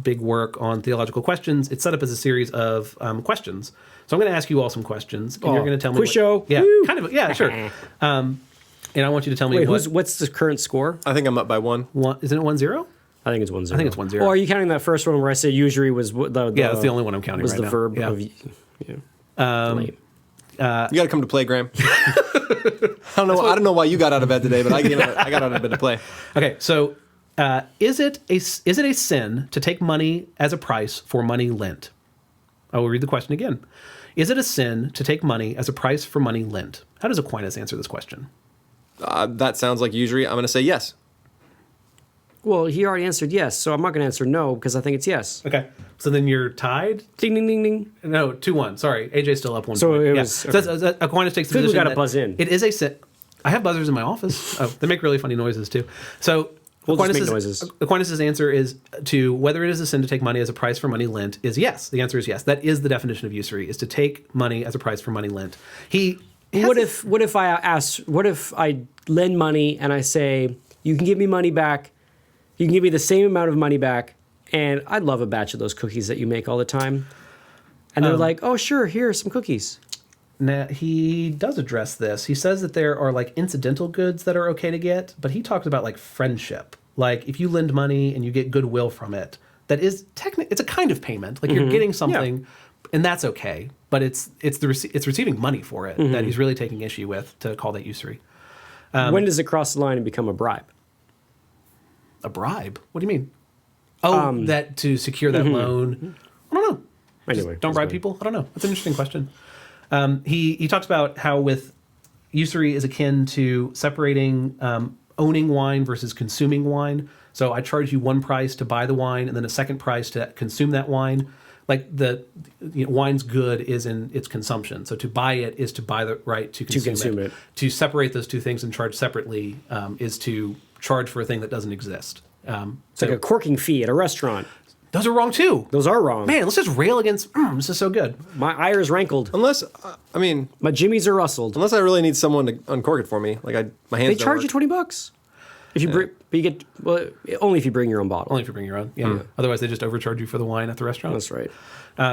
[SPEAKER 3] big work on theological questions, it's set up as a series of questions. So I'm going to ask you all some questions, and you're going to tell me.
[SPEAKER 2] Quiz show.
[SPEAKER 3] Yeah,
[SPEAKER 2] Woo.
[SPEAKER 3] kind of. Yeah, sure. And I want you to tell me
[SPEAKER 2] Wait, what's the current score?
[SPEAKER 1] I think I'm up by one.
[SPEAKER 3] Isn't it 1-0?
[SPEAKER 2] I think it's 1-0.
[SPEAKER 3] I think it's 1-0.
[SPEAKER 2] Or are you counting that first one where I said usury was the
[SPEAKER 3] Yeah, that's the only one I'm counting
[SPEAKER 2] was
[SPEAKER 3] right
[SPEAKER 2] the
[SPEAKER 3] now.
[SPEAKER 2] verb
[SPEAKER 3] Yeah.
[SPEAKER 2] of late.
[SPEAKER 1] You got to come to play, Graham. I don't know why you got out of bed today, but I got out of bed to play.
[SPEAKER 3] Okay, so is it a sin to take money as a price for money lent? I will read the question again. Is it a sin to take money as a price for money lent? How does Aquinas answer this question?
[SPEAKER 1] That sounds like usury. I'm going to say yes.
[SPEAKER 2] Well, he already answered yes, so I'm not going to answer no because I think it's yes.
[SPEAKER 3] Okay, so then you're tied.
[SPEAKER 2] Ding, ding, ding, ding.
[SPEAKER 3] No, 2-1. Sorry, AJ's still up 1
[SPEAKER 2] So
[SPEAKER 3] point.
[SPEAKER 2] it
[SPEAKER 3] Yeah.
[SPEAKER 2] was-
[SPEAKER 3] So that's- Aquinas takes the
[SPEAKER 2] Think we
[SPEAKER 3] position
[SPEAKER 2] gotta
[SPEAKER 3] that
[SPEAKER 2] buzz in.
[SPEAKER 3] It is a sin. I have buzzers in my office. Oh, they make really funny noises too. So
[SPEAKER 2] We'll just make
[SPEAKER 3] Aquinas's-
[SPEAKER 2] noises.
[SPEAKER 3] Aquinas's answer is to whether it is a sin to take money as a price for money lent is yes. The answer is yes. That is the definition of usury: is to take money as a price for money lent.
[SPEAKER 2] What if I lend money and I say you can give me money back, you can give me the same amount of money back, and I'd love a batch of those cookies that you make all the time, and they're like, oh sure, here are some cookies.
[SPEAKER 3] Now, he does address this. He says that there are like incidental goods that are okay to get, but he talks about like friendship. Like if you lend money and you get goodwill from it, that is it's a kind of payment. Like you're getting something, and that's okay. But it's receiving money for it that he's really taking issue with to call that usury.
[SPEAKER 2] When does it cross the line and become a bribe?
[SPEAKER 3] A bribe? What do you mean? Oh, that to secure that loan. I don't know.
[SPEAKER 2] Anyway,
[SPEAKER 3] Don't bribe people? I don't know. That's an interesting question. He talks about how with usury is akin to separating owning wine versus consuming wine. So I charge you one price to buy the wine and then a second price to consume that wine. Like wine's good is in its consumption. So to buy it is to buy the right to consume it. To separate those two things and charge separately is to charge for a thing that doesn't exist.
[SPEAKER 2] It's like a corking fee at a restaurant.
[SPEAKER 3] Those are wrong too.
[SPEAKER 2] Those are wrong.
[SPEAKER 3] Man, let's just rail against. This is so good.
[SPEAKER 2] My ire is rankled.
[SPEAKER 1] Unless,
[SPEAKER 2] My jimmies are rustled.
[SPEAKER 1] unless I really need someone to uncork it for me. Like my hands
[SPEAKER 2] They
[SPEAKER 1] don't
[SPEAKER 2] charge you
[SPEAKER 1] work.
[SPEAKER 2] $20 if you bring. But you get only if you bring your own bottle.
[SPEAKER 3] Only if you bring your own. Yeah. Otherwise, they just overcharge you for the wine at the restaurant.
[SPEAKER 2] That's right.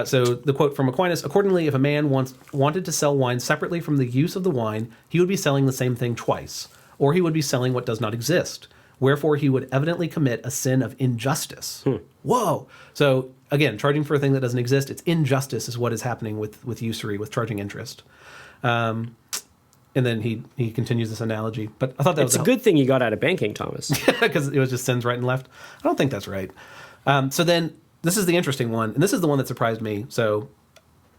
[SPEAKER 3] So the quote from Aquinas: accordingly, if a man wanted to sell wine separately from the use of the wine, he would be selling the same thing twice, or he would be selling what does not exist. Wherefore, he would evidently commit a sin of injustice. Whoa! So again, charging for a thing that doesn't exist, it's injustice is what is happening with usury, with charging interest. And then he continues this analogy. But I thought that
[SPEAKER 2] It's a good thing you got out of banking, Thomas.
[SPEAKER 3] because it was just sins right and left. I don't think that's right. So then this is the interesting one, and this is the one that surprised me. So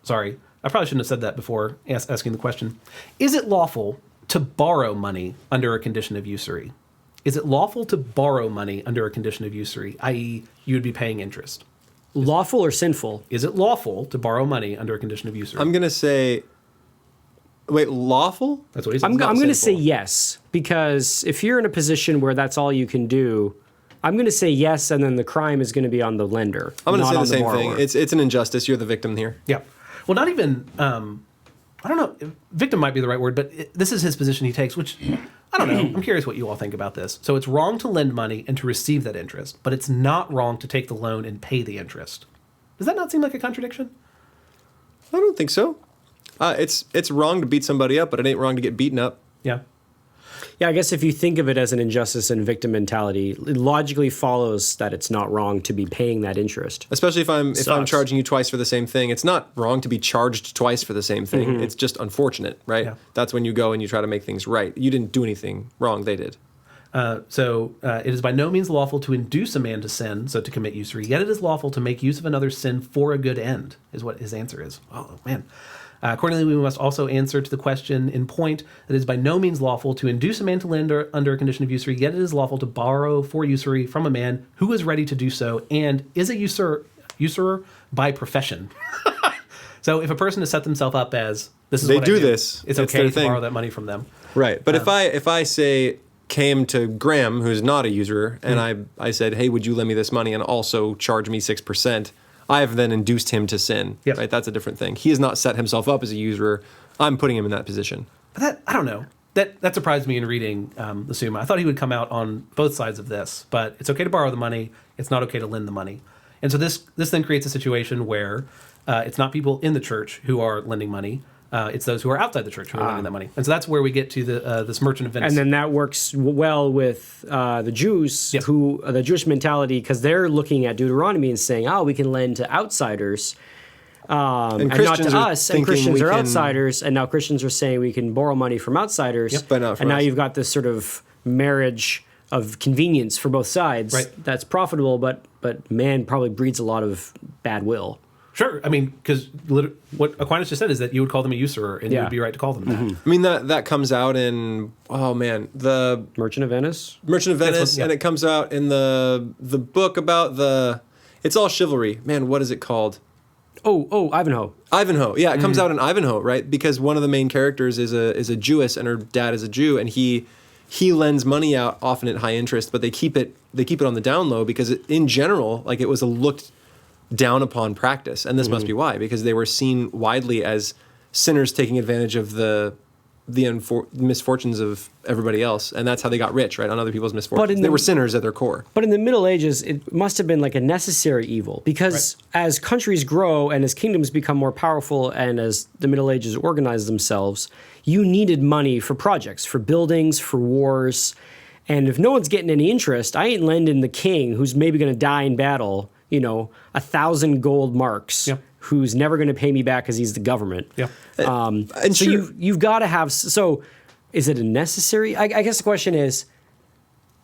[SPEAKER 3] sorry, I probably shouldn't have said that before asking the question. Is it lawful to borrow money under a condition of usury? Is it lawful to borrow money under a condition of usury, i.e., you would be paying interest?
[SPEAKER 2] Lawful or sinful?
[SPEAKER 3] Is it lawful to borrow money under a condition of usury?
[SPEAKER 1] I'm going to say, wait, lawful?
[SPEAKER 3] That's what he said.
[SPEAKER 2] I'm
[SPEAKER 3] It's not
[SPEAKER 2] going to say
[SPEAKER 3] sinful.
[SPEAKER 2] yes, because if you're in a position where that's all you can do, I'm going to say yes, and then the crime is going to be on the lender.
[SPEAKER 1] I'm going to
[SPEAKER 2] not
[SPEAKER 1] say the
[SPEAKER 2] on
[SPEAKER 1] same
[SPEAKER 2] borrower.
[SPEAKER 1] thing. It's an injustice. You're the victim here.
[SPEAKER 3] Yeah. Well, not even, I don't know, victim might be the right word, but this is his position he takes, which, I don't know. I'm curious what you all think about this. So it's wrong to lend money and to receive that interest, but it's not wrong to take the loan and pay the interest. Does that not seem like a contradiction?
[SPEAKER 1] I don't think so. It's wrong to beat somebody up, but it ain't wrong to get beaten up.
[SPEAKER 3] Yeah.
[SPEAKER 2] Yeah, I guess if you think of it as an injustice and victim mentality, it logically follows that it's not wrong to be paying that interest.
[SPEAKER 1] Especially if I'm
[SPEAKER 2] Sucks.
[SPEAKER 1] charging you twice for the same thing. It's not wrong to be charged twice for the same thing. It's just unfortunate, right?
[SPEAKER 3] Yeah.
[SPEAKER 1] That's when you go and you try to make things right. You didn't do anything wrong, they did.
[SPEAKER 3] It is by no means lawful to induce a man to sin, so to commit usury, yet it is lawful to make use of another's sin for a good end, is what his answer is. Oh, man. Accordingly, we must also answer to the question in point that it is by no means lawful to induce a man to lend under a condition of usury, yet it is lawful to borrow for usury from a man who is ready to do so and is a usurer by profession. So if a person has set themselves up as, this is
[SPEAKER 1] They
[SPEAKER 3] what I
[SPEAKER 1] do
[SPEAKER 3] do,
[SPEAKER 1] this.
[SPEAKER 3] it's
[SPEAKER 1] It's
[SPEAKER 3] okay
[SPEAKER 1] their
[SPEAKER 3] to
[SPEAKER 1] thing.
[SPEAKER 3] borrow that money from them.
[SPEAKER 1] Right. But if I say came to Graham, who's not a usurer, and I said, hey, would you lend me this money and also charge me 6%? I have then induced him to sin.
[SPEAKER 3] Yes.
[SPEAKER 1] Right? That's a different thing. He has not set himself up as a usurer. I'm putting him in that position.
[SPEAKER 3] But that, I don't know. That surprised me in reading the Summa. I thought he would come out on both sides of this, but it's okay to borrow the money. It's not okay to lend the money. And so this then creates a situation where it's not people in the church who are lending money. It's those who are outside the church who are lending that money. And so that's where we get to this merchant of Venice.
[SPEAKER 2] And then that works well with the Jews,
[SPEAKER 3] Yes.
[SPEAKER 2] who the Jewish mentality, because they're looking at Deuteronomy and saying, "Oh, we can lend to outsiders, and not
[SPEAKER 1] Christians
[SPEAKER 2] to
[SPEAKER 1] are
[SPEAKER 2] us." And
[SPEAKER 1] thinking
[SPEAKER 2] Christians
[SPEAKER 1] we
[SPEAKER 2] are
[SPEAKER 1] can-
[SPEAKER 2] outsiders, and now Christians are saying we can borrow money from outsiders.
[SPEAKER 3] Yep.
[SPEAKER 1] But not from
[SPEAKER 2] and now
[SPEAKER 1] us.
[SPEAKER 2] you've got this sort of marriage of convenience for both sides.
[SPEAKER 3] Right.
[SPEAKER 2] That's profitable, but man probably breeds a lot of bad will.
[SPEAKER 3] Sure. I mean, because what Aquinas just said is that you would call them a usurer, and you
[SPEAKER 2] Yeah.
[SPEAKER 3] would be right to call them that.
[SPEAKER 1] I mean, that comes out in, the
[SPEAKER 2] Merchant of Venice.
[SPEAKER 1] Merchant of
[SPEAKER 3] That's
[SPEAKER 1] Venice,
[SPEAKER 3] what- yeah.
[SPEAKER 1] and it comes out in the book about it's all chivalry. Man, what is it called?
[SPEAKER 2] Oh, Ivanhoe.
[SPEAKER 1] Ivanhoe. Yeah, it comes out in Ivanhoe, right? Because one of the main characters is a Jewess and her dad is a Jew, and he lends money out often at high interest, but they keep it on the down low because in general, like, it was a looked down upon practice, and this must be why, because they were seen widely as sinners taking advantage of the misfortunes of everybody else, and that's how they got rich, right, on other people's misfortunes. They were sinners at their core.
[SPEAKER 2] But in the Middle Ages, it must have been like a necessary evil, because as countries grow and as kingdoms become more powerful and as the Middle Ages organize themselves, you needed money for projects, for buildings, for wars. And if no one's getting any interest, I ain't lending the king, who's maybe going to die in battle, 1,000 gold marks,
[SPEAKER 3] Yep.
[SPEAKER 2] who's never going to pay me back because he's the government.
[SPEAKER 3] Yeah.
[SPEAKER 1] And
[SPEAKER 2] So
[SPEAKER 1] sure,
[SPEAKER 2] you've got to have. So is it a necessary? I guess the question is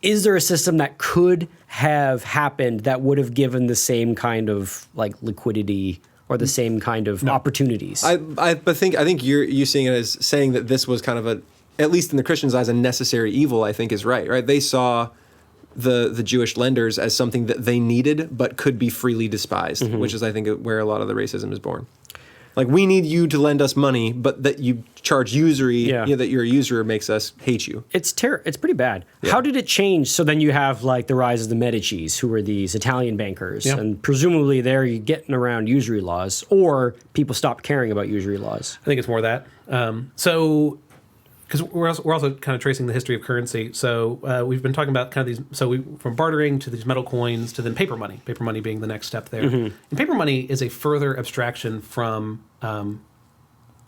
[SPEAKER 2] there a system that could have happened that would have given the same kind of like liquidity or the same kind of opportunities?
[SPEAKER 1] I think you seeing it as saying that this was kind of at least in the Christians' eyes, a necessary evil, I think is right? They saw the Jewish lenders as something that they needed but could be freely despised, which is, I think, where a lot of the racism is born. Like, we need you to lend us money, but that you charge usury, that you're a usurer, makes us hate you.
[SPEAKER 2] It's pretty bad. How did it change? So then you have like the rise of the Medicis, who were these Italian bankers,
[SPEAKER 3] Yeah.
[SPEAKER 2] and presumably they're getting around usury laws, or people stopped caring about usury laws.
[SPEAKER 3] I think it's more that. Because we're also kind of tracing the history of currency. So we've been talking about kind of these. So from bartering to these metal coins to then paper money. Paper money being the next step there. And paper money is a further abstraction from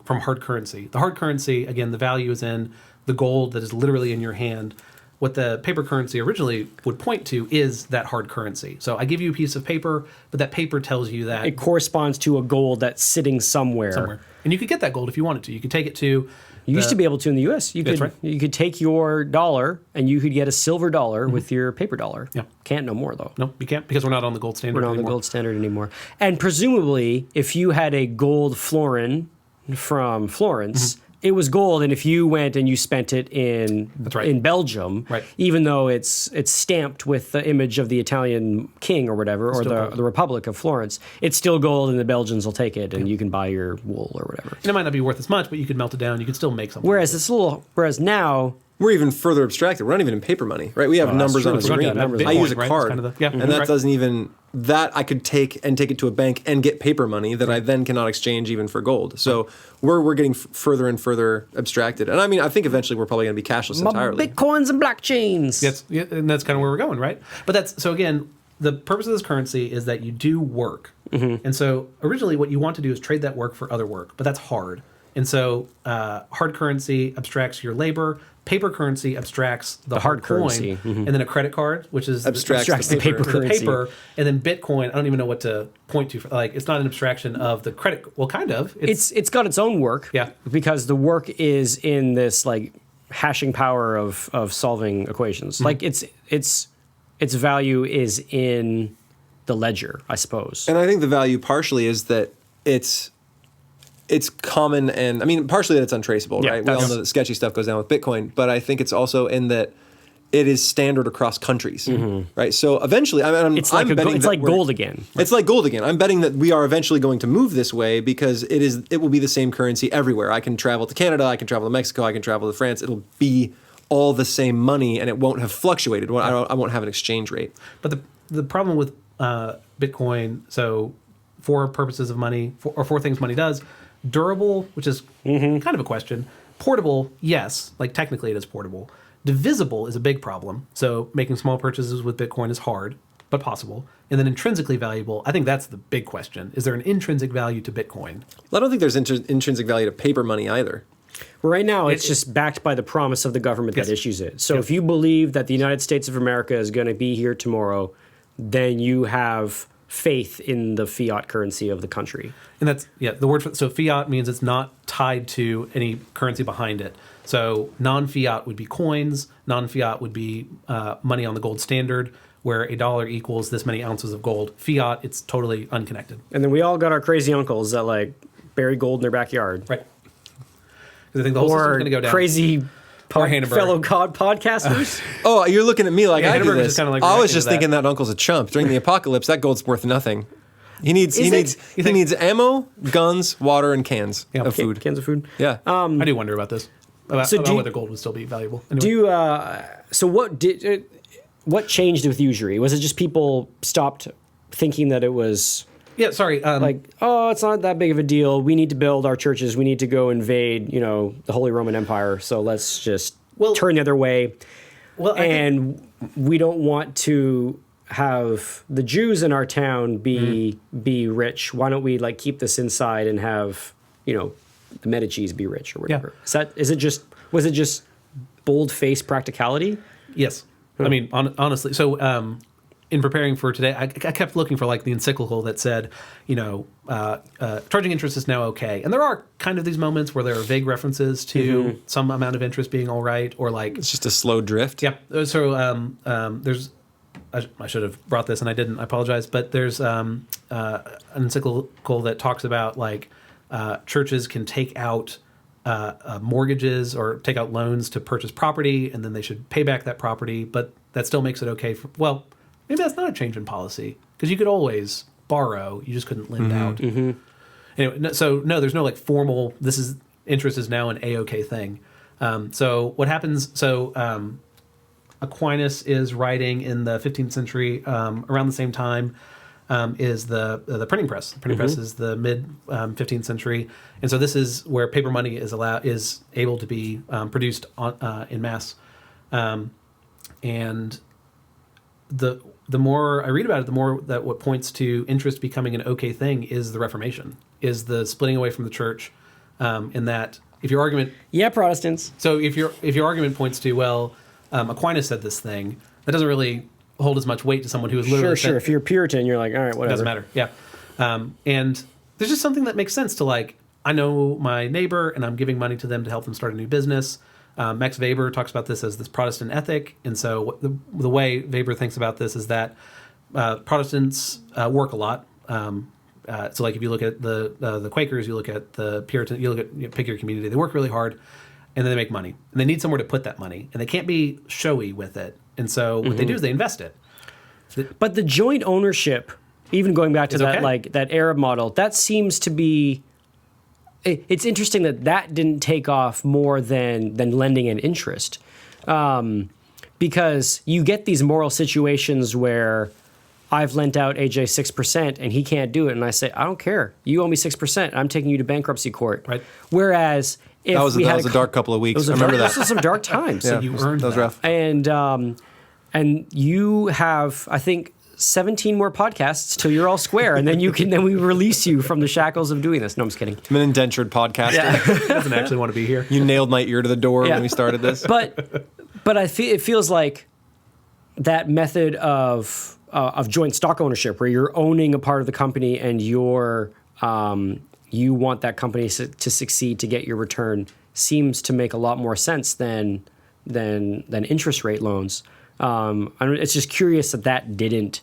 [SPEAKER 3] hard currency. The hard currency, again, the value is in the gold that is literally in your hand. What the paper currency originally would point to is that hard currency. So I give you a piece of paper, but that paper tells you that
[SPEAKER 2] It corresponds to a gold that's sitting somewhere.
[SPEAKER 3] and you could get that gold if you wanted to. You could take it to.
[SPEAKER 2] You used to be able to in the U.S. You
[SPEAKER 3] That's
[SPEAKER 2] could
[SPEAKER 3] right.
[SPEAKER 2] you could take your dollar and you could get a silver dollar with your paper dollar.
[SPEAKER 3] Yeah.
[SPEAKER 2] Can't no more though.
[SPEAKER 3] No, you can't because we're not on the gold standard
[SPEAKER 2] We're not on the
[SPEAKER 3] anymore.
[SPEAKER 2] gold standard anymore. And presumably, if you had a gold florin from Florence, it was gold. And if you went and you spent it in
[SPEAKER 3] right.
[SPEAKER 2] in Belgium,
[SPEAKER 3] Right.
[SPEAKER 2] even though it's stamped with the image of the Italian king or whatever, or
[SPEAKER 3] still
[SPEAKER 2] the
[SPEAKER 3] gold.
[SPEAKER 2] Republic of Florence, it's still gold, and the Belgians will take it, and you can buy your wool or whatever.
[SPEAKER 3] And it might not be worth as much, but you could melt it down. You could still make something.
[SPEAKER 2] Whereas now.
[SPEAKER 1] We're even further abstracted. We're not even in paper money, right? We have numbers
[SPEAKER 2] true.
[SPEAKER 1] on a
[SPEAKER 2] We're talking
[SPEAKER 1] screen.
[SPEAKER 2] about numbers.
[SPEAKER 1] I use a
[SPEAKER 3] Bitcoin, right? It's
[SPEAKER 1] card,
[SPEAKER 3] kind of the- yeah,
[SPEAKER 1] and
[SPEAKER 3] mhm.
[SPEAKER 1] that
[SPEAKER 3] Right.
[SPEAKER 1] doesn't even that I could take it to a bank and get paper money that I then cannot exchange even for gold. So we're getting further and further abstracted. And I mean, I think eventually we're probably going to be cashless entirely.
[SPEAKER 2] Bitcoins and blockchains.
[SPEAKER 3] And that's kind of where we're going, right? But that's so again, the purpose of this currency is that you do work. And so originally, what you want to do is trade that work for other work, but that's hard. And so hard currency abstracts your labor. paper currency abstracts the
[SPEAKER 2] hard
[SPEAKER 3] coin,
[SPEAKER 2] currency.
[SPEAKER 3] and then a credit card, which is
[SPEAKER 1] Abstracts
[SPEAKER 2] the paper currency.
[SPEAKER 3] and then Bitcoin. I don't even know what to point to. Like, it's not an abstraction of the credit. Well, kind of.
[SPEAKER 2] It's got its own work.
[SPEAKER 3] Yeah.
[SPEAKER 2] Because the work is in this like hashing power of solving equations. Like its value is in the ledger, I suppose.
[SPEAKER 1] And I think the value partially is that it's common, and I mean partially that it's untraceable,
[SPEAKER 2] Yeah,
[SPEAKER 1] right? We all
[SPEAKER 2] that's-
[SPEAKER 1] know that sketchy stuff goes down with Bitcoin, but I think it's also in that it is standard across countries, right? So eventually,
[SPEAKER 2] It's like
[SPEAKER 1] I'm betting
[SPEAKER 2] it's
[SPEAKER 1] that
[SPEAKER 2] like gold again.
[SPEAKER 1] It's like gold again. I'm betting that we are eventually going to move this way because it will be the same currency everywhere. I can travel to Canada, I can travel to Mexico, I can travel to France. It'll be all the same money, and it won't have fluctuated. I won't have an exchange rate.
[SPEAKER 3] But the problem with Bitcoin, so for purposes of money, or for things money does, durable, which is kind of a question. Portable, yes, like technically it is portable. Divisible is a big problem. So making small purchases with Bitcoin is hard, but possible. And then intrinsically valuable, I think that's the big question. Is there an intrinsic value to Bitcoin?
[SPEAKER 1] I don't think there's intrinsic value to paper money either.
[SPEAKER 2] Right now, it's just backed by the promise of the government
[SPEAKER 3] Yes.
[SPEAKER 2] that issues it. So if you believe that the United States of America is going to be here tomorrow, then you have faith in the fiat currency of the country.
[SPEAKER 3] And that's, the word for, so fiat means it's not tied to any currency behind it. So non-fiat would be coins, non-fiat would be money on the gold standard, where a dollar equals this many ounces of gold. Fiat, it's totally unconnected.
[SPEAKER 2] And then we all got our crazy uncles that like bury gold in their backyard.
[SPEAKER 3] Right. Because I think the whole system's
[SPEAKER 2] Or
[SPEAKER 3] going to go down.
[SPEAKER 2] crazy
[SPEAKER 3] Hindenburg.
[SPEAKER 2] fellow God podcasters.
[SPEAKER 1] Oh, you're looking at me like
[SPEAKER 3] Yeah,
[SPEAKER 1] I do
[SPEAKER 3] Hindenburg was
[SPEAKER 1] this.
[SPEAKER 3] just kinda like
[SPEAKER 1] I was
[SPEAKER 3] reacting
[SPEAKER 1] just
[SPEAKER 3] to that.
[SPEAKER 1] thinking that uncle's a chump. During the apocalypse, that gold's worth nothing. He needs
[SPEAKER 2] Is it?
[SPEAKER 1] he needs ammo, guns, water, and cans
[SPEAKER 3] Yeah.
[SPEAKER 1] of food.
[SPEAKER 2] Cans of food.
[SPEAKER 1] Yeah.
[SPEAKER 3] I do wonder about this. About,
[SPEAKER 2] So
[SPEAKER 3] about
[SPEAKER 2] do you-
[SPEAKER 3] whether gold would still be valuable. Anyway.
[SPEAKER 2] Do you, so what changed with Usury? Was it just people stopped thinking that it was
[SPEAKER 3] Yeah, sorry.
[SPEAKER 2] like, oh, it's not that big of a deal. We need to build our churches. We need to go invade, the Holy Roman Empire. So let's just turn the other way.
[SPEAKER 3] well, I think-
[SPEAKER 2] And we don't want to have the Jews in our town be rich. Why don't we like keep this inside and have, the Medicis be rich or whatever? Was it just bold-faced practicality?
[SPEAKER 3] yes. I mean, honestly. So in preparing for today, I kept looking for like the encyclical that said, charging interest is now okay. And there are kind of these moments where there are vague references to some amount of interest being all right, or like
[SPEAKER 1] It's just a slow drift.
[SPEAKER 3] yeah. So there's I should have brought this and I didn't. I apologize. But there's an encyclical that talks about like churches can take out mortgages or take out loans to purchase property, and then they should pay back that property. But that still makes it okay. Well, maybe that's not a change in policy because you could always borrow. You just couldn't lend out. Anyway, no, there's no like formal. Interest is now an A-OK thing. So what happens? So Aquinas is writing in the 15th century, around the same time is the printing press. The printing press is the mid 15th century, and so this is where paper money is able to be produced in mass. And the more I read about it, the more that what points to interest becoming an okay thing is the Reformation, is the splitting away from the church. In that, if your argument,
[SPEAKER 2] Protestants.
[SPEAKER 3] so if your argument points to Aquinas said this thing, that doesn't really hold as much weight to someone who is literally
[SPEAKER 2] Sure. If you're Puritan, you're like, all right, whatever.
[SPEAKER 3] doesn't matter. Yeah, and there's just something that makes sense to like. I know my neighbor, and I'm giving money to them to help them start a new business. Max Weber talks about this as this Protestant ethic, and so the way Weber thinks about this is that Protestants work a lot. So, like if you look at the Quakers, you look at the Puritan, pick your community. They work really hard, and then they make money, and they need somewhere to put that money, and they can't be showy with it. And so, what they do is they invest it.
[SPEAKER 2] But the joint ownership, even going back to
[SPEAKER 3] Is
[SPEAKER 2] that
[SPEAKER 3] okay.
[SPEAKER 2] like that Arab model, that seems to be. It's interesting that didn't take off more than lending and interest, because you get these moral situations where I've lent out AJ 6% and he can't do it, and I say I don't care. You owe me 6%. I'm taking you to bankruptcy court.
[SPEAKER 3] Right.
[SPEAKER 2] Whereas if
[SPEAKER 1] That was a dark couple of weeks. I remember that.
[SPEAKER 2] This was some dark times.
[SPEAKER 1] Yeah,
[SPEAKER 3] you earned
[SPEAKER 1] that was
[SPEAKER 3] that.
[SPEAKER 1] rough.
[SPEAKER 2] And you have, I think, 17 more podcasts till you're all square, and then we release you from the shackles of doing this. No, I'm just kidding.
[SPEAKER 1] I'm an indentured podcaster.
[SPEAKER 3] Doesn't actually want to be here.
[SPEAKER 1] You nailed my ear to the door
[SPEAKER 2] Yeah.
[SPEAKER 1] when we started this.
[SPEAKER 2] But it feels like that method of joint stock ownership, where you're owning a part of the company and you want that company to succeed to get your return, seems to make a lot more sense than interest rate loans. It's just curious that didn't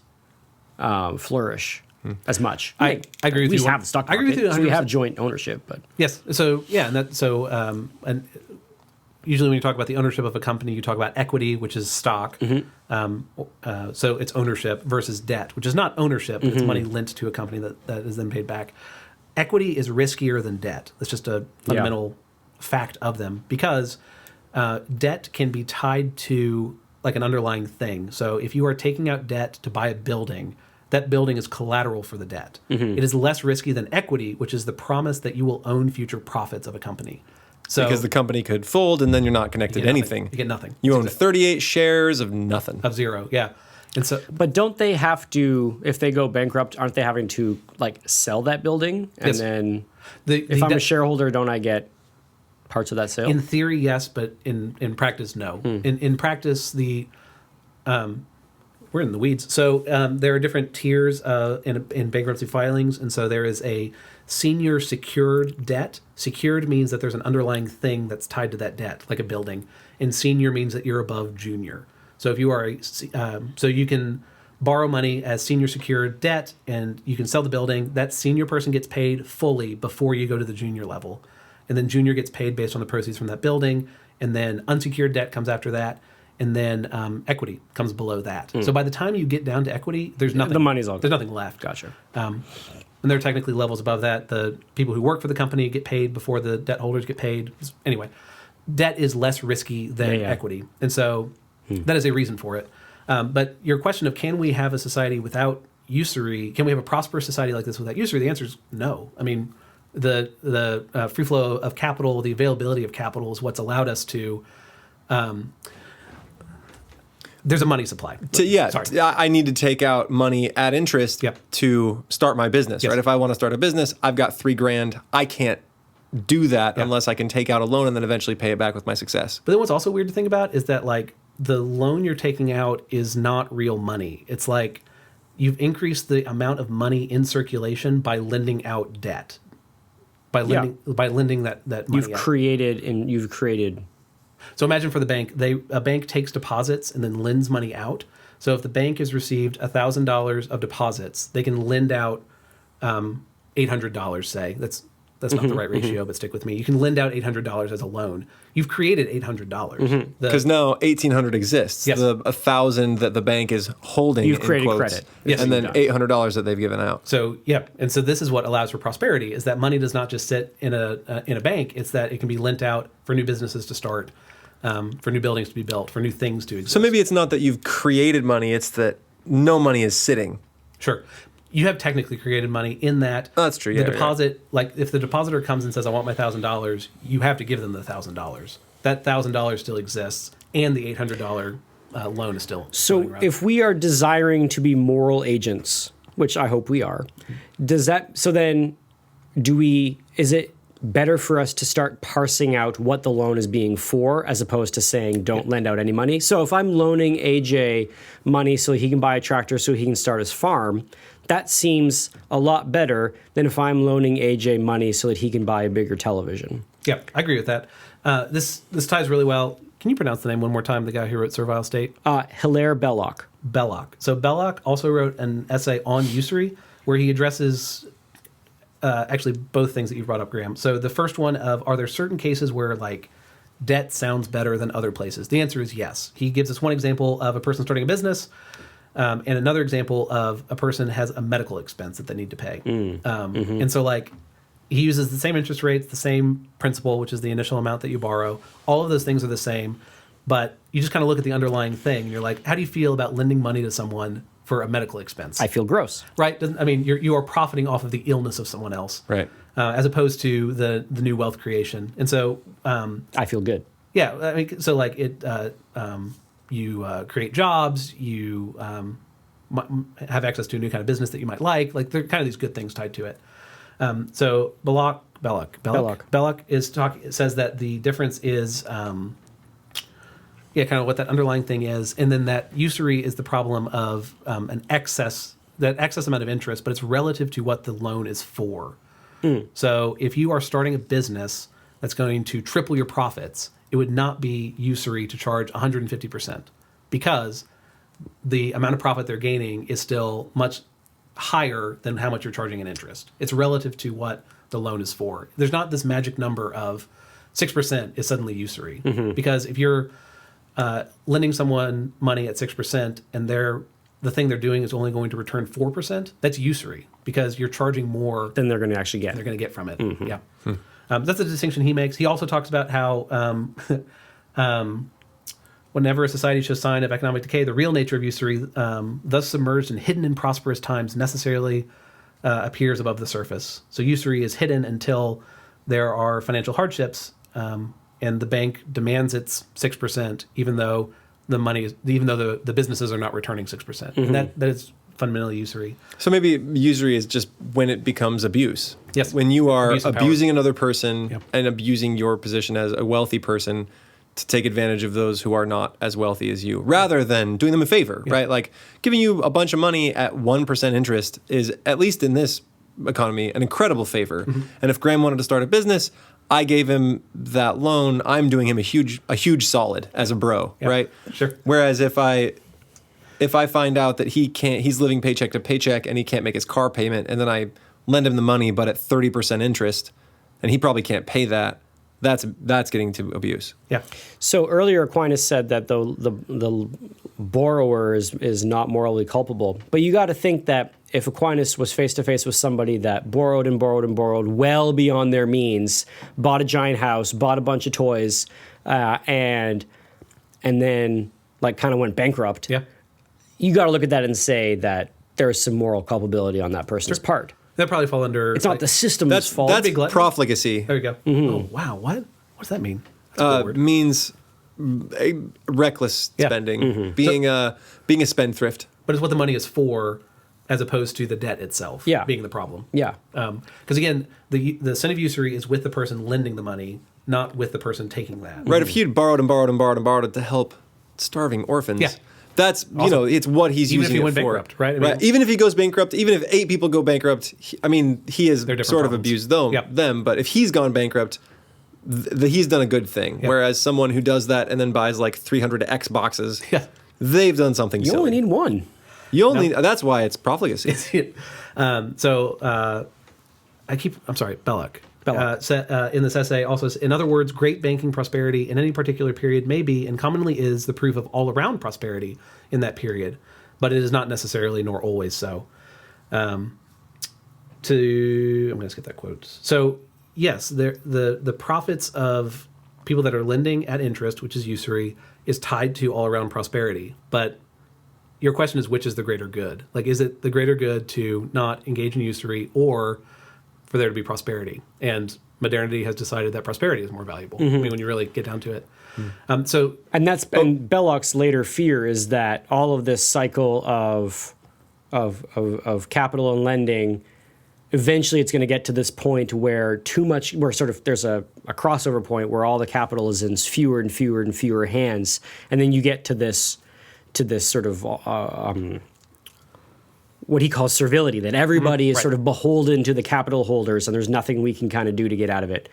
[SPEAKER 2] flourish as much.
[SPEAKER 3] I agree with
[SPEAKER 2] we
[SPEAKER 3] you.
[SPEAKER 2] have the stock
[SPEAKER 3] I agree
[SPEAKER 2] market,
[SPEAKER 3] with you
[SPEAKER 2] so we
[SPEAKER 3] 100%.
[SPEAKER 2] have joint ownership, but
[SPEAKER 3] Yes. So yeah, and usually when you talk about the ownership of a company, you talk about equity, which is stock. So it's ownership versus debt, which is not ownership. It's money lent to a company that is then paid back. Equity is riskier than debt. That's just a fundamental fact of them, because debt can be tied to like an underlying thing. So if you are taking out debt to buy a building, that building is collateral for the debt. It is less risky than equity, which is the promise that you will own future profits of a company. So
[SPEAKER 1] Because the company could fold and then you're not connected to
[SPEAKER 3] nothing.
[SPEAKER 1] anything.
[SPEAKER 3] You get nothing.
[SPEAKER 1] You
[SPEAKER 3] That's
[SPEAKER 1] own
[SPEAKER 3] exactly-
[SPEAKER 1] 38 shares of nothing.
[SPEAKER 3] of zero. Yeah. And so
[SPEAKER 2] But don't they have to, if they go bankrupt, aren't they having to like sell that building? And
[SPEAKER 3] Yes.
[SPEAKER 2] then
[SPEAKER 3] the
[SPEAKER 2] if I'm a
[SPEAKER 3] debt-
[SPEAKER 2] shareholder, don't I get parts of that sale?
[SPEAKER 3] in theory, yes, but in practice, no. In practice, we're in the weeds. So there are different tiers in bankruptcy filings, and so there is a senior secured debt. Secured means that there's an underlying thing that's tied to that debt, like a building, and senior means that you're above junior. So if you are so you can borrow money as senior secured debt, and you can sell the building. That senior person gets paid fully before you go to the junior level, and then junior gets paid based on the proceeds from that building, and then unsecured debt comes after that. And then equity comes below that. So by the time you get down to equity, there's nothing.
[SPEAKER 2] The money's all
[SPEAKER 3] There's
[SPEAKER 2] gone.
[SPEAKER 3] nothing left.
[SPEAKER 2] Gotcha.
[SPEAKER 3] And there are technically levels above that. The people who work for the company get paid before the debt holders get paid. Anyway, debt is less risky than
[SPEAKER 2] Yeah.
[SPEAKER 3] equity, and so that is a reason for it. But your question of can we have a society without usury? Can we have a prosperous society like this without usury? The answer is no. I mean, the free flow of capital, the availability of capital, is what's allowed us to. There's a money supply. Sorry.
[SPEAKER 1] I need to take out money at interest
[SPEAKER 3] Yep.
[SPEAKER 1] to start my business,
[SPEAKER 3] Yes.
[SPEAKER 1] right? If I want to start a business, I've got $3,000. I can't do that
[SPEAKER 3] Yeah.
[SPEAKER 1] unless I can take out a loan and then eventually pay it back with my success.
[SPEAKER 3] But then what's also weird to think about is that like the loan you're taking out is not real money. It's like you've increased the amount of money in circulation by lending out debt. By lending that money
[SPEAKER 2] You've
[SPEAKER 3] out.
[SPEAKER 2] created.
[SPEAKER 3] So imagine for the bank, a bank takes deposits and then lends money out. So if the bank has received $1,000 of deposits, they can lend out $800. Say that's not the right ratio, but stick with me. You can lend out $800 as a loan. You've created $800.
[SPEAKER 1] Because now 1,800 exists.
[SPEAKER 3] Yes.
[SPEAKER 1] The 1,000 that the bank is holding.
[SPEAKER 2] You've
[SPEAKER 1] in
[SPEAKER 2] created
[SPEAKER 1] quotes,
[SPEAKER 2] credit.
[SPEAKER 3] Yes,
[SPEAKER 1] and then
[SPEAKER 2] you've done.
[SPEAKER 1] $800 that they've given out.
[SPEAKER 3] So and so this is what allows for prosperity: is that money does not just sit in a bank. It's that it can be lent out for new businesses to start, for new buildings to be built, for new things to exist.
[SPEAKER 1] So maybe it's not that you've created money; it's that no money is sitting.
[SPEAKER 3] Sure. You have technically created money in that.
[SPEAKER 1] Oh, that's true,
[SPEAKER 3] The
[SPEAKER 1] yeah,
[SPEAKER 3] deposit, like if the depositor comes and says, "I want my $1,000," you have to give them the $1,000. That $1,000 still exists, and the $800 loan is still.
[SPEAKER 2] So
[SPEAKER 3] floating around.
[SPEAKER 2] if we are desiring to be moral agents, which I hope we are, is it better for us to start parsing out what the loan is being for, as opposed to saying don't lend out any money? So if I'm loaning AJ money so he can buy a tractor so he can start his farm, that seems a lot better than if I'm loaning AJ money so that he can buy a bigger television.
[SPEAKER 3] Yeah, I agree with that. This ties really well. Can you pronounce the name one more time? The guy who wrote Servile State?
[SPEAKER 2] Hilaire Belloc.
[SPEAKER 3] Belloc. So Belloc also wrote an essay on usury where he addresses actually both things that you brought up, Graham. So the first one of, are there certain cases where like debt sounds better than other places? The answer is yes. He gives us one example of a person starting a business, and another example of a person has a medical expense that they need to pay. And so like he uses the same interest rates, the same principal, which is the initial amount that you borrow. All of those things are the same, but you just kind of look at the underlying thing and you're like, how do you feel about lending money to someone for a medical expense?
[SPEAKER 2] I feel gross.
[SPEAKER 3] Right? You are profiting off of the illness of someone else,
[SPEAKER 1] Right.
[SPEAKER 3] As opposed to the new wealth creation. And so,
[SPEAKER 2] I feel good.
[SPEAKER 3] yeah, I mean, so like it, you create jobs, you have access to a new kind of business that you might like. Like there are kind of these good things tied to it. So Belloc says that the difference is, kind of what that underlying thing is, and then that usury is the problem of that excess amount of interest, but it's relative to what the loan is for. So if you are starting a business that's going to triple your profits, it would not be usury to charge 150% because the amount of profit they're gaining is still much higher than how much you're charging in interest. It's relative to what the loan is for. There's not this magic number of 6% is suddenly usury. Because if you're lending someone money at 6% and the thing they're doing is only going to return 4%, that's usury because you're charging more
[SPEAKER 2] Then they're going to actually get.
[SPEAKER 3] they're going to get from it. Yeah. That's a distinction he makes. He also talks about how whenever a society shows sign of economic decay, the real nature of usury, thus submerged and hidden in prosperous times, necessarily appears above the surface. So usury is hidden until there are financial hardships, and the bank demands its 6%, even though the businesses are not returning 6%. And that is fundamentally usury.
[SPEAKER 1] So maybe usury is just when it becomes abuse.
[SPEAKER 3] Yes.
[SPEAKER 1] When you are
[SPEAKER 3] Abuse of power.
[SPEAKER 1] abusing another person
[SPEAKER 3] Yep.
[SPEAKER 1] and abusing your position as a wealthy person to take advantage of those who are not as wealthy as you, rather than doing them a favor, right? Like giving you a bunch of money at 1% interest is, at least in this economy, an incredible favor. And if Graham wanted to start a business, I gave him that loan. I'm doing him a huge solid as a bro, right?
[SPEAKER 3] Sure.
[SPEAKER 1] Whereas if I find out that he's living paycheck to paycheck and he can't make his car payment, and then I lend him the money but at 30% interest, and he probably can't pay that, that's getting to abuse.
[SPEAKER 3] Yeah.
[SPEAKER 2] So earlier Aquinas said that the borrower is not morally culpable. But you got to think that if Aquinas was face to face with somebody that borrowed and borrowed and borrowed well beyond their means, bought a giant house, bought a bunch of toys, and then like kind of went bankrupt,
[SPEAKER 3] Yeah.
[SPEAKER 2] you got to look at that and say that there's some moral culpability on that person's part.
[SPEAKER 3] That probably fall under.
[SPEAKER 2] It's not the system's
[SPEAKER 1] That's
[SPEAKER 2] fault.
[SPEAKER 1] that's
[SPEAKER 3] Big gluttony.
[SPEAKER 1] profligacy.
[SPEAKER 3] There you go. Oh wow, what does that mean? That's a good word.
[SPEAKER 1] Means reckless
[SPEAKER 3] Yeah.
[SPEAKER 1] spending, being a spendthrift.
[SPEAKER 3] But it's what the money is for, as opposed to the debt itself.
[SPEAKER 2] Yeah.
[SPEAKER 3] Being the problem.
[SPEAKER 2] Yeah.
[SPEAKER 3] Because again, the sin of usury is with the person lending the money, not with the person taking that.
[SPEAKER 1] Right? If he'd borrowed and borrowed and borrowed and borrowed it to help starving orphans,
[SPEAKER 3] Yeah.
[SPEAKER 1] that's it's what he's
[SPEAKER 3] Even if
[SPEAKER 1] using
[SPEAKER 3] he
[SPEAKER 1] it
[SPEAKER 3] went
[SPEAKER 1] for.
[SPEAKER 3] bankrupt, right? I mean-
[SPEAKER 1] Even if he goes bankrupt, even if 8 people go bankrupt, he has
[SPEAKER 3] They're different
[SPEAKER 1] sort of
[SPEAKER 3] problems.
[SPEAKER 1] abused
[SPEAKER 3] Yep.
[SPEAKER 1] them. But if he's gone bankrupt, he's done a good thing.
[SPEAKER 3] Yeah.
[SPEAKER 1] Whereas someone who does that and then buys like 300 Xboxes,
[SPEAKER 3] Yeah.
[SPEAKER 1] they've done something
[SPEAKER 2] You
[SPEAKER 1] silly.
[SPEAKER 2] only need one.
[SPEAKER 1] That's why it's profligacy.
[SPEAKER 3] I'm sorry, Belloc.
[SPEAKER 2] Belloc.
[SPEAKER 3] In this essay also says, in other words, great banking prosperity in any particular period may be and commonly is the proof of all-around prosperity in that period, but it is not necessarily nor always so. I'm going to skip that quote. So yes, the profits of people that are lending at interest, which is usury, is tied to all-around prosperity, but your question is, which is the greater good? Like, is it the greater good to not engage in usury or for there to be prosperity? And modernity has decided that prosperity is more valuable. I mean, when you really get down to it.
[SPEAKER 2] And Belloc's later fear is that all of this cycle of capital and lending, eventually it's going to get to this point where there's a crossover point where all the capital is in fewer and fewer and fewer hands, and then you get to this sort of what he calls servility, that everybody is
[SPEAKER 3] right.
[SPEAKER 2] sort of beholden to the capital holders, and there's nothing we can kind of do to get out of it.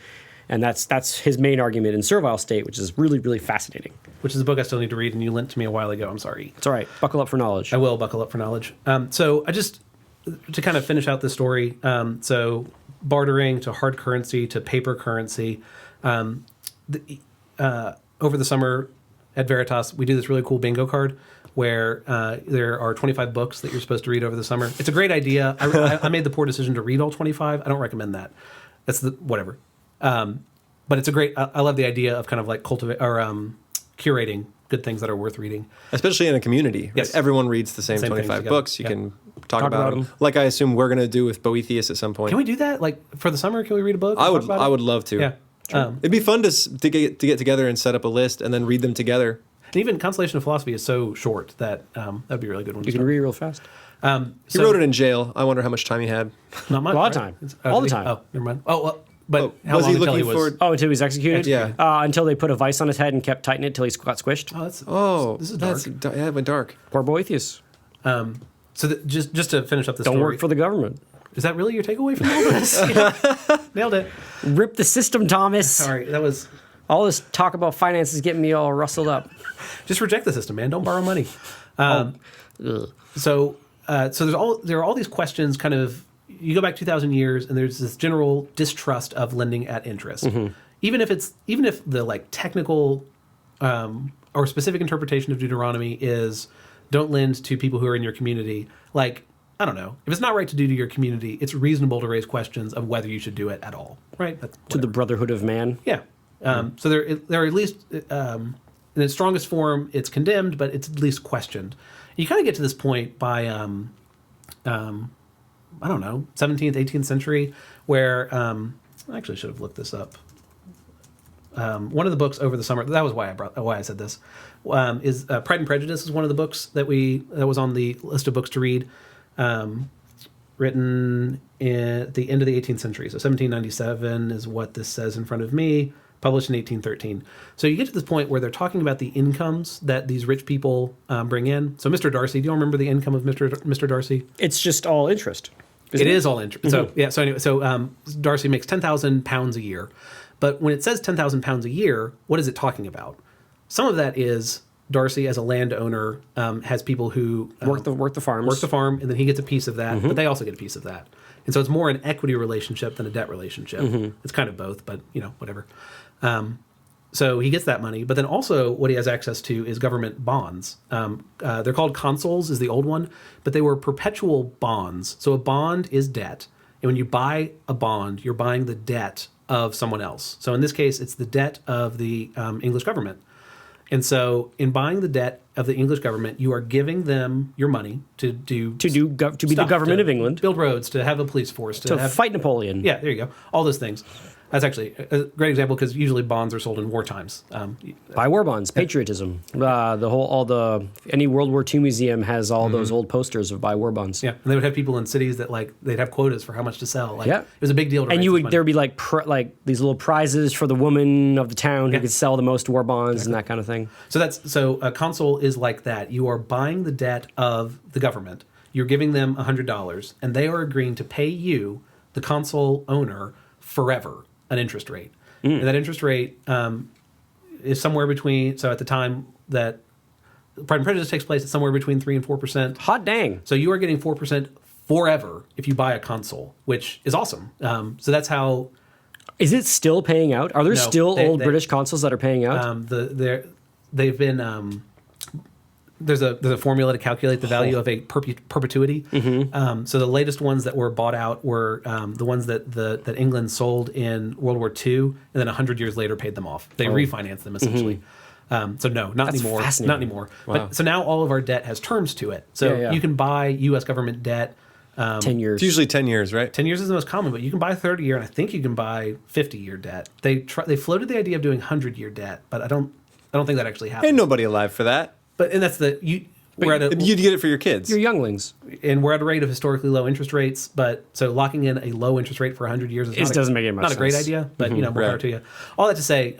[SPEAKER 2] And that's his main argument in Servile State, which is really, really fascinating.
[SPEAKER 3] Which is a book I still need to read, and you lent to me a while ago. I'm sorry.
[SPEAKER 2] It's all right. Buckle up for knowledge.
[SPEAKER 3] I will buckle up for knowledge. So I just, to kind of finish out this story, so bartering to hard currency to paper currency. Over the summer at Veritas, we do this really cool bingo card where there are 25 books that you're supposed to read over the summer. It's a great idea. I made the poor decision to read all 25. I don't recommend that. That's whatever. But it's a great. I love the idea of kind of like curating good things that are worth reading.
[SPEAKER 1] Especially in a community. Right?
[SPEAKER 3] Yes.
[SPEAKER 1] Everyone reads the same
[SPEAKER 3] Same things
[SPEAKER 1] 25
[SPEAKER 3] together.
[SPEAKER 1] books. You
[SPEAKER 3] Yeah.
[SPEAKER 1] can talk
[SPEAKER 2] Talk
[SPEAKER 1] about
[SPEAKER 2] about
[SPEAKER 1] them.
[SPEAKER 2] 'em.
[SPEAKER 1] Like I assume we're going to do with Boethius at some point.
[SPEAKER 3] Can we do that? Like for the summer, can we read a book?
[SPEAKER 1] I
[SPEAKER 3] and
[SPEAKER 1] would.
[SPEAKER 3] talk about
[SPEAKER 1] I
[SPEAKER 3] it?
[SPEAKER 1] would love to.
[SPEAKER 3] Yeah.
[SPEAKER 1] It'd be fun to get together and set up a list and then read them together.
[SPEAKER 3] And even Consolation of Philosophy is so short that that'd be a really good one.
[SPEAKER 2] You can read real fast.
[SPEAKER 1] He wrote it in jail. I wonder how much time he had.
[SPEAKER 3] Not much.
[SPEAKER 2] A lot of
[SPEAKER 3] right?
[SPEAKER 2] time. All the
[SPEAKER 3] did he?
[SPEAKER 2] time.
[SPEAKER 3] Oh, never mind. Oh, well, but how
[SPEAKER 1] was
[SPEAKER 3] long
[SPEAKER 1] he
[SPEAKER 3] until
[SPEAKER 1] looking
[SPEAKER 3] was?
[SPEAKER 1] for?
[SPEAKER 2] Oh, until he was executed?
[SPEAKER 1] Yeah.
[SPEAKER 2] Until they put a vice on his head and kept tightening it till he got squished.
[SPEAKER 3] Oh, that's
[SPEAKER 1] Oh,
[SPEAKER 3] this is dark.
[SPEAKER 1] Yeah, it went dark.
[SPEAKER 2] Poor Boethius.
[SPEAKER 3] So just to finish up the
[SPEAKER 2] Don't
[SPEAKER 3] story,
[SPEAKER 2] work for the government.
[SPEAKER 3] is that really your takeaway from all this? Yeah. Nailed it.
[SPEAKER 2] Rip the system, Thomas.
[SPEAKER 3] Sorry, that was
[SPEAKER 2] All this talk about finances getting me all rustled up.
[SPEAKER 3] just reject the system, man. Don't borrow money.
[SPEAKER 2] Ugh.
[SPEAKER 3] So there are all these questions. Kind of, you go back 2,000 years, and there's this general distrust of lending at interest, even if the like technical or specific interpretation of Deuteronomy is don't lend to people who are in your community. Like, I don't know, if it's not right to do to your community, it's reasonable to raise questions of whether you should do it at all. Right?
[SPEAKER 2] To the brotherhood of man.
[SPEAKER 3] Yeah. So there are at least in its strongest form, it's condemned, but it's at least questioned. You kind of get to this point by I don't know, 17th, 18th century, where I actually should have looked this up. One of the books over the summer, that was why I said this, is Pride and Prejudice is one of the books that was on the list of books to read, written at the end of the 18th century. So 1797 is what this says in front of me, published in 1813. So you get to this point where they're talking about the incomes that these rich people bring in. So Mr. Darcy, do you remember the income of Mr. Darcy?
[SPEAKER 2] It's just all interest.
[SPEAKER 3] It is all interest. So yeah. So anyway, Darcy makes £10,000 a year, but when it says £10,000 a year, what is it talking about? Some of that is Darcy, as a landowner, has people who
[SPEAKER 2] Work the farms.
[SPEAKER 3] work the farm, and then he gets a piece of that, but they also get a piece of that. And so it's more an equity relationship than a debt relationship. It's kind of both, but whatever. So he gets that money, but then also what he has access to is government bonds. They're called consols, is the old one, but they were perpetual bonds. So a bond is debt, and when you buy a bond, you're buying the debt of someone else. So in this case, it's the debt of the English government. And so in buying the debt of the English government, you are giving them your money to be
[SPEAKER 2] the government of England,
[SPEAKER 3] build roads, to have a police force,
[SPEAKER 2] to fight Napoleon.
[SPEAKER 3] Yeah, there you go. All those things. That's actually a great example because usually bonds are sold in war times.
[SPEAKER 2] Buy war bonds, patriotism. Any World War II museum has all those old posters of buy war bonds.
[SPEAKER 3] Yeah, and they would have people in cities that they'd have quotas for how much to sell. It was a big deal.
[SPEAKER 2] And there'd be like these little prizes for the woman of the town who could sell the most war bonds and that kind of thing.
[SPEAKER 3] So a consul is like that. You are buying the debt of the government. You're giving them $100, and they are agreeing to pay you, the consul owner, forever. An interest rate. And that interest rate is somewhere between, so at the time that Pride and Prejudice takes place, it's somewhere between 3 and 4%.
[SPEAKER 2] Hot dang.
[SPEAKER 3] So you are getting 4% forever if you buy a console, which is awesome. So that's how...
[SPEAKER 2] Is it still paying out? Are there still old British consoles that are paying out?
[SPEAKER 3] They've been... There's a formula to calculate the value of a perpetuity. So the latest ones that were bought out were the ones that England sold in World War II, and then 100 years later paid them off. They refinanced them essentially. So no, not anymore. Not anymore.
[SPEAKER 1] Wow.
[SPEAKER 3] But so now all of our debt has terms to it. So you can buy U.S. government debt.
[SPEAKER 2] 10 years.
[SPEAKER 1] It's usually 10 years, right?
[SPEAKER 3] 10 years is the most common, but you can buy 30-year, and I think you can buy 50-year debt. They floated the idea of doing 100-year debt, but I don't think that actually happened.
[SPEAKER 1] Ain't nobody alive for that.
[SPEAKER 3] And that's we're at
[SPEAKER 1] You'd get it for your kids.
[SPEAKER 2] Your younglings.
[SPEAKER 3] and we're at a rate of historically low interest rates. But so locking in a low interest rate for 100 years
[SPEAKER 2] doesn't make any much
[SPEAKER 3] not a great
[SPEAKER 2] sense.
[SPEAKER 3] idea. But more power to you. All that to say,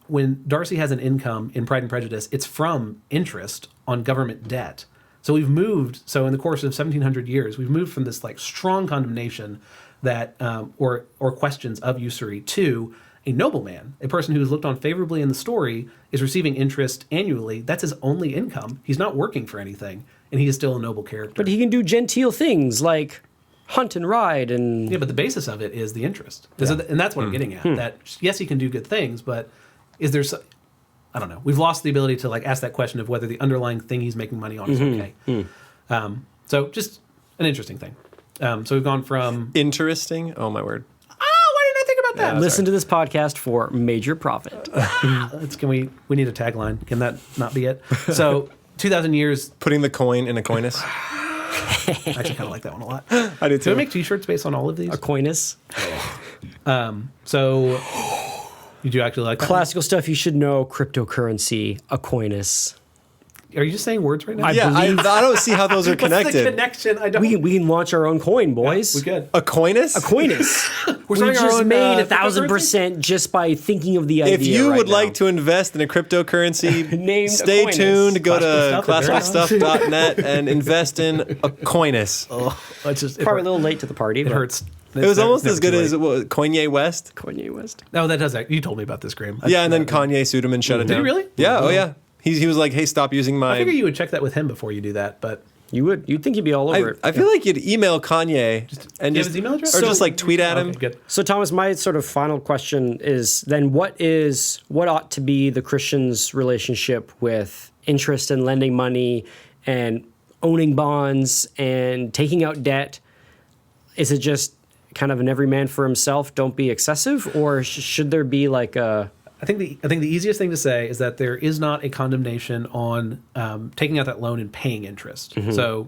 [SPEAKER 3] when Darcy has an income in Pride and Prejudice, it's from interest on government debt. So we've moved. So in the course of 1700 years, we've moved from this strong condemnation that or questions of usury to a nobleman, a person who is looked on favorably in the story, is receiving interest annually. That's his only income. He's not working for anything, and he is still a noble character.
[SPEAKER 2] But he can do genteel things like hunt and ride and...
[SPEAKER 3] Yeah, but the basis of it is the interest. And that's what I'm getting at. That, yes, he can do good things, but is there... I don't know. We've lost the ability to ask that question of whether the underlying thing he's making money on is okay. So just an interesting thing. So we've gone from...
[SPEAKER 1] Interesting? Oh, my word.
[SPEAKER 3] That.
[SPEAKER 2] Listen to this podcast for major profit.
[SPEAKER 3] We need a tagline. Can that not be it? So 2,000 years.
[SPEAKER 1] Putting the coin in a coinus.
[SPEAKER 3] I actually kind of like that one a lot.
[SPEAKER 1] I do too.
[SPEAKER 3] Do we make t-shirts based on all of these?
[SPEAKER 2] A coinus.
[SPEAKER 3] So you do actually like that
[SPEAKER 2] Classical stuff you should know. Cryptocurrency. A coinus.
[SPEAKER 3] Are you just saying words right now?
[SPEAKER 2] I
[SPEAKER 1] Yeah,
[SPEAKER 2] believe-
[SPEAKER 1] I don't see how those are
[SPEAKER 3] What's the
[SPEAKER 1] connected.
[SPEAKER 3] connection? I don't.
[SPEAKER 2] We can launch our own coin, boys.
[SPEAKER 3] we could.
[SPEAKER 1] A coinus?
[SPEAKER 2] A coinus. we
[SPEAKER 3] starting our
[SPEAKER 2] just
[SPEAKER 3] own,
[SPEAKER 2] made
[SPEAKER 3] cryptocurrency?
[SPEAKER 2] 1,000% just by thinking of the idea.
[SPEAKER 1] If you
[SPEAKER 2] right
[SPEAKER 1] would
[SPEAKER 2] now.
[SPEAKER 1] like to invest in a cryptocurrency,
[SPEAKER 2] Named
[SPEAKER 1] stay
[SPEAKER 2] Aquinas.
[SPEAKER 1] tuned. Go to
[SPEAKER 3] Classicalstuff.net.
[SPEAKER 1] classicalstuff.net and invest in a coinus.
[SPEAKER 3] It's just
[SPEAKER 2] probably a little late to the party.
[SPEAKER 3] It hurts.
[SPEAKER 1] It was almost as good as what, Kanye West.
[SPEAKER 2] Kanye West.
[SPEAKER 3] No, that does. You told me about this, Graham.
[SPEAKER 1] Yeah, and then Kanye sued him and shut it
[SPEAKER 3] Did he
[SPEAKER 1] down.
[SPEAKER 3] really?
[SPEAKER 1] Yeah. Oh, yeah. He was like, "Hey, stop using
[SPEAKER 3] I figure
[SPEAKER 1] my."
[SPEAKER 3] you would check that with him before you do that, but
[SPEAKER 2] You'd think he'd be all over it.
[SPEAKER 1] I feel like you'd email Kanye and
[SPEAKER 3] Do you have
[SPEAKER 1] just
[SPEAKER 3] his email address?
[SPEAKER 1] or
[SPEAKER 3] So-
[SPEAKER 1] just like tweet at him.
[SPEAKER 3] Okay, good.
[SPEAKER 2] So, Thomas, my sort of final question is then what ought to be the Christian's relationship with interest and lending money and owning bonds and taking out debt? Is it just kind of an every man for himself, don't be excessive? Or should there be like a...
[SPEAKER 3] I think the easiest thing to say is that there is not a condemnation on taking out that loan and paying interest.
[SPEAKER 2] Mm-hmm.
[SPEAKER 3] So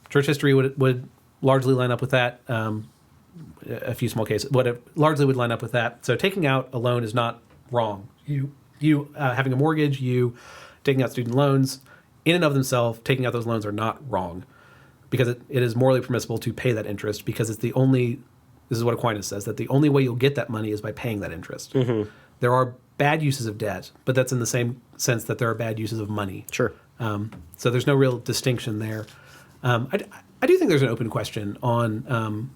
[SPEAKER 3] church history would largely line up with that. A few small cases, but it largely would line up with that. So taking out a loan is not wrong. You having a mortgage, you taking out student loans, in and of themselves, taking out those loans are not wrong, because it is morally permissible to pay that interest, because it's the only. This is what Aquinas says, that the only way you'll get that money is by paying that interest. Mm-hmm. There are bad uses of debt, but that's in the same sense that there are bad uses of money.
[SPEAKER 2] Sure.
[SPEAKER 3] So there's no real distinction there. I do think there's an open question on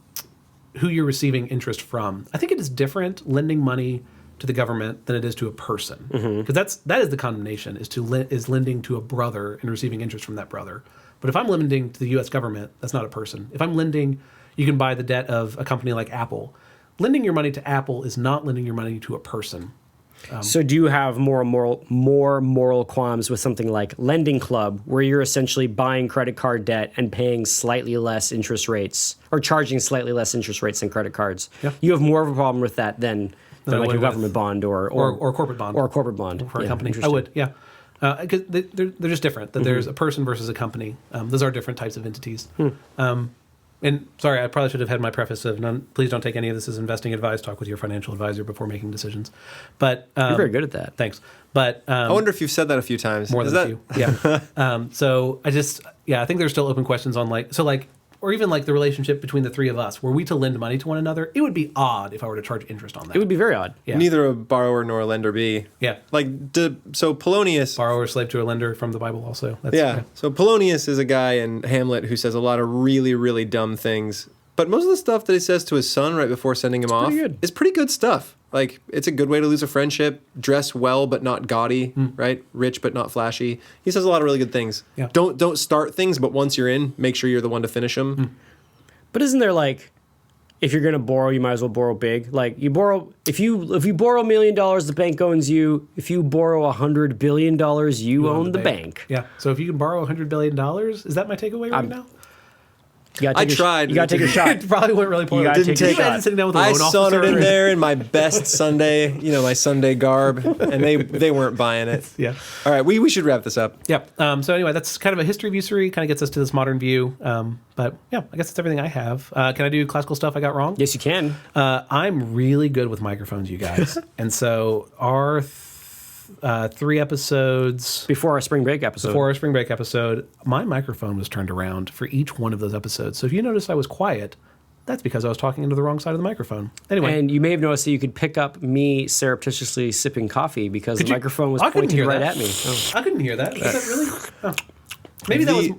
[SPEAKER 3] who you're receiving interest from. I think it is different lending money to the government than it is to a person, because that is the condemnation, is lending to a brother and receiving interest from that brother. But if I'm lending to the U.S. government, that's not a person. If I'm lending, you can buy the debt of a company like Apple. Lending your money to Apple is not lending your money to a person.
[SPEAKER 2] So do you have more moral qualms with something like Lending Club, where you're essentially buying credit card debt and paying slightly less interest rates, or charging slightly less interest rates than credit cards?
[SPEAKER 3] Yeah.
[SPEAKER 2] You have more of a problem with that than
[SPEAKER 3] I
[SPEAKER 2] like
[SPEAKER 3] would
[SPEAKER 2] a
[SPEAKER 3] with-
[SPEAKER 2] government bond or
[SPEAKER 3] corporate bond.
[SPEAKER 2] or a corporate bond
[SPEAKER 3] For a
[SPEAKER 2] Yeah,
[SPEAKER 3] company. I
[SPEAKER 2] interesting.
[SPEAKER 3] would, yeah. Because they're just different. That there's a person versus a company. Those are different types of entities. And sorry, I probably should have had my preface of please don't take any of this as investing advice. Talk with your financial advisor before making decisions. But
[SPEAKER 2] You're very good at that.
[SPEAKER 3] Thanks. But
[SPEAKER 1] I wonder if you've said that a few times.
[SPEAKER 3] more
[SPEAKER 1] Is
[SPEAKER 3] than
[SPEAKER 1] that,
[SPEAKER 3] a few. Yeah. So I think there's still open questions on or even like the relationship between the three of us. Were we to lend money to one another, it would be odd if I were to charge interest on that.
[SPEAKER 2] It would be very odd.
[SPEAKER 3] Yeah.
[SPEAKER 1] Neither a borrower nor a lender be.
[SPEAKER 3] Yeah.
[SPEAKER 1] Like, so Polonius.
[SPEAKER 3] Borrower, slave to a lender from the Bible also. That's,
[SPEAKER 1] Yeah. So Polonius is a guy in Hamlet who says a lot of really, really dumb things. But most of the stuff that he says to his son right before sending him off
[SPEAKER 2] pretty good.
[SPEAKER 1] is pretty good stuff. Like, it's a good way to lose a friendship. Dress well, but not gaudy, right? Rich, but not flashy. He says a lot of really good things.
[SPEAKER 3] Yeah.
[SPEAKER 1] Don't start things, but once you're in, make sure you're the one to finish them.
[SPEAKER 2] But isn't there like, if you're going to borrow, you might as well borrow big. Like you borrow, if you borrow $1 million, the bank owns you. If you borrow $100 billion, you own the bank.
[SPEAKER 3] Yeah. So if you can borrow $100 billion, is that my takeaway right now?
[SPEAKER 2] You gotta
[SPEAKER 1] I
[SPEAKER 2] take
[SPEAKER 1] tried.
[SPEAKER 2] You got to take a shot.
[SPEAKER 3] It probably wouldn't really pull
[SPEAKER 2] You
[SPEAKER 3] it.
[SPEAKER 2] gotta
[SPEAKER 1] Didn't
[SPEAKER 2] take a
[SPEAKER 1] take
[SPEAKER 2] shot.
[SPEAKER 3] Imagine sitting down with a
[SPEAKER 1] I
[SPEAKER 3] loan
[SPEAKER 1] sauntered
[SPEAKER 3] officer.
[SPEAKER 1] in there in my best Sunday, my Sunday garb, and they weren't buying it.
[SPEAKER 3] Yeah.
[SPEAKER 1] All right, we should wrap this up.
[SPEAKER 3] Yep. So anyway, that's kind of a history of usury. Kind of gets us to this modern view. But yeah, I guess that's everything I have. Can I do classical stuff I got wrong?
[SPEAKER 2] Yes, you can.
[SPEAKER 3] I'm really good with microphones, you guys. And so our 3 episodes
[SPEAKER 2] Before our spring break episode.
[SPEAKER 3] before our spring break episode, my microphone was turned around for each one of those episodes. So if you notice I was quiet, that's because I was talking into the wrong side of the microphone. Anyway.
[SPEAKER 2] And you may have noticed that you could pick up me surreptitiously sipping coffee because the
[SPEAKER 3] Could you-
[SPEAKER 2] microphone was
[SPEAKER 3] I couldn't
[SPEAKER 2] pointing
[SPEAKER 3] hear
[SPEAKER 2] right
[SPEAKER 3] that.
[SPEAKER 2] at me. Oh.
[SPEAKER 3] I couldn't hear that. Was that really? Oh. Maybe that was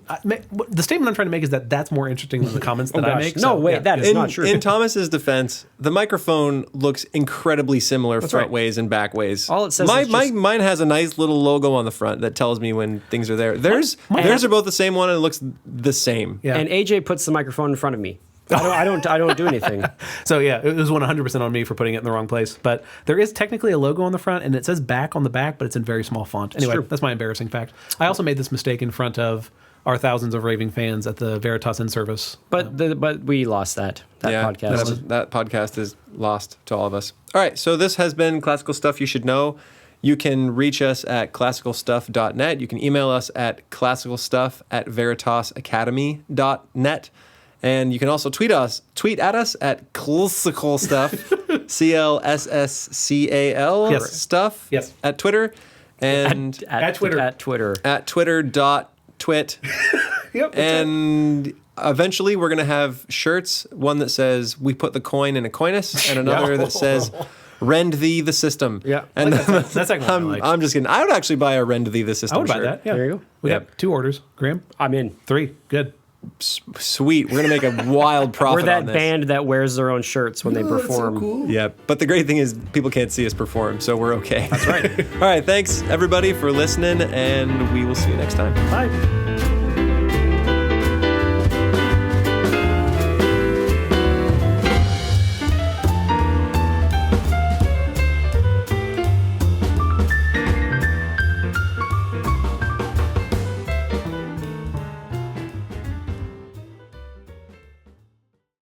[SPEAKER 3] the statement I'm trying to make is that that's more interesting than the comments that I
[SPEAKER 2] gosh.
[SPEAKER 3] make.
[SPEAKER 2] No,
[SPEAKER 3] so,
[SPEAKER 2] wait,
[SPEAKER 3] yeah.
[SPEAKER 2] that is not true.
[SPEAKER 1] In Thomas's defense, the microphone looks incredibly similar front
[SPEAKER 3] right.
[SPEAKER 1] ways and back ways.
[SPEAKER 2] All it says is just-
[SPEAKER 1] mine has a nice little logo on the front that tells me when things are there. Theirs are both the same one and it looks the same.
[SPEAKER 3] Yeah.
[SPEAKER 2] And AJ puts the microphone in front of me. I don't do anything.
[SPEAKER 3] So yeah, it was 100% on me for putting it in the wrong place. But there is technically a logo on the front, and it says back on the back, but it's in very small font. Anyway,
[SPEAKER 2] true.
[SPEAKER 3] that's my embarrassing fact. I also made this mistake in front of our thousands of raving fans at the Veritas in service.
[SPEAKER 2] But we lost that podcast.
[SPEAKER 1] That podcast is lost to all of us. All right, so this has been Classical Stuff You Should Know. You can reach us at classicalstuff.net. You can email us at classicalstuff@veritasacademy.net. And you can also tweet at us at classicalstuff, CLSSCAL
[SPEAKER 3] Yes.
[SPEAKER 1] stuff
[SPEAKER 3] Yes.
[SPEAKER 1] at Twitter. And
[SPEAKER 3] At Twitter.
[SPEAKER 2] At Twitter.
[SPEAKER 1] at twitter.twit.
[SPEAKER 3] Yep. that's it.
[SPEAKER 1] And eventually we're going to have shirts, one that says, we put the coin in a coinus, and another that says, rend thee the system.
[SPEAKER 2] Yeah.
[SPEAKER 1] And
[SPEAKER 3] That's actually what I like.
[SPEAKER 1] I'm just kidding. I would actually buy a rend thee the system
[SPEAKER 3] I would buy
[SPEAKER 1] shirt.
[SPEAKER 3] that. Yeah.
[SPEAKER 2] There you go.
[SPEAKER 3] We
[SPEAKER 1] Yep.
[SPEAKER 3] got 2 orders. Graham?
[SPEAKER 2] I'm in.
[SPEAKER 3] 3. Good.
[SPEAKER 1] Sweet. We're going to make a wild profit
[SPEAKER 2] We're that
[SPEAKER 1] on this.
[SPEAKER 2] band that wears their own shirts when they perform.
[SPEAKER 1] Yeah, but the great thing is people can't see us perform, so we're okay.
[SPEAKER 3] That's right.
[SPEAKER 1] All right, thanks everybody for listening, and we will see you next time.
[SPEAKER 3] Bye.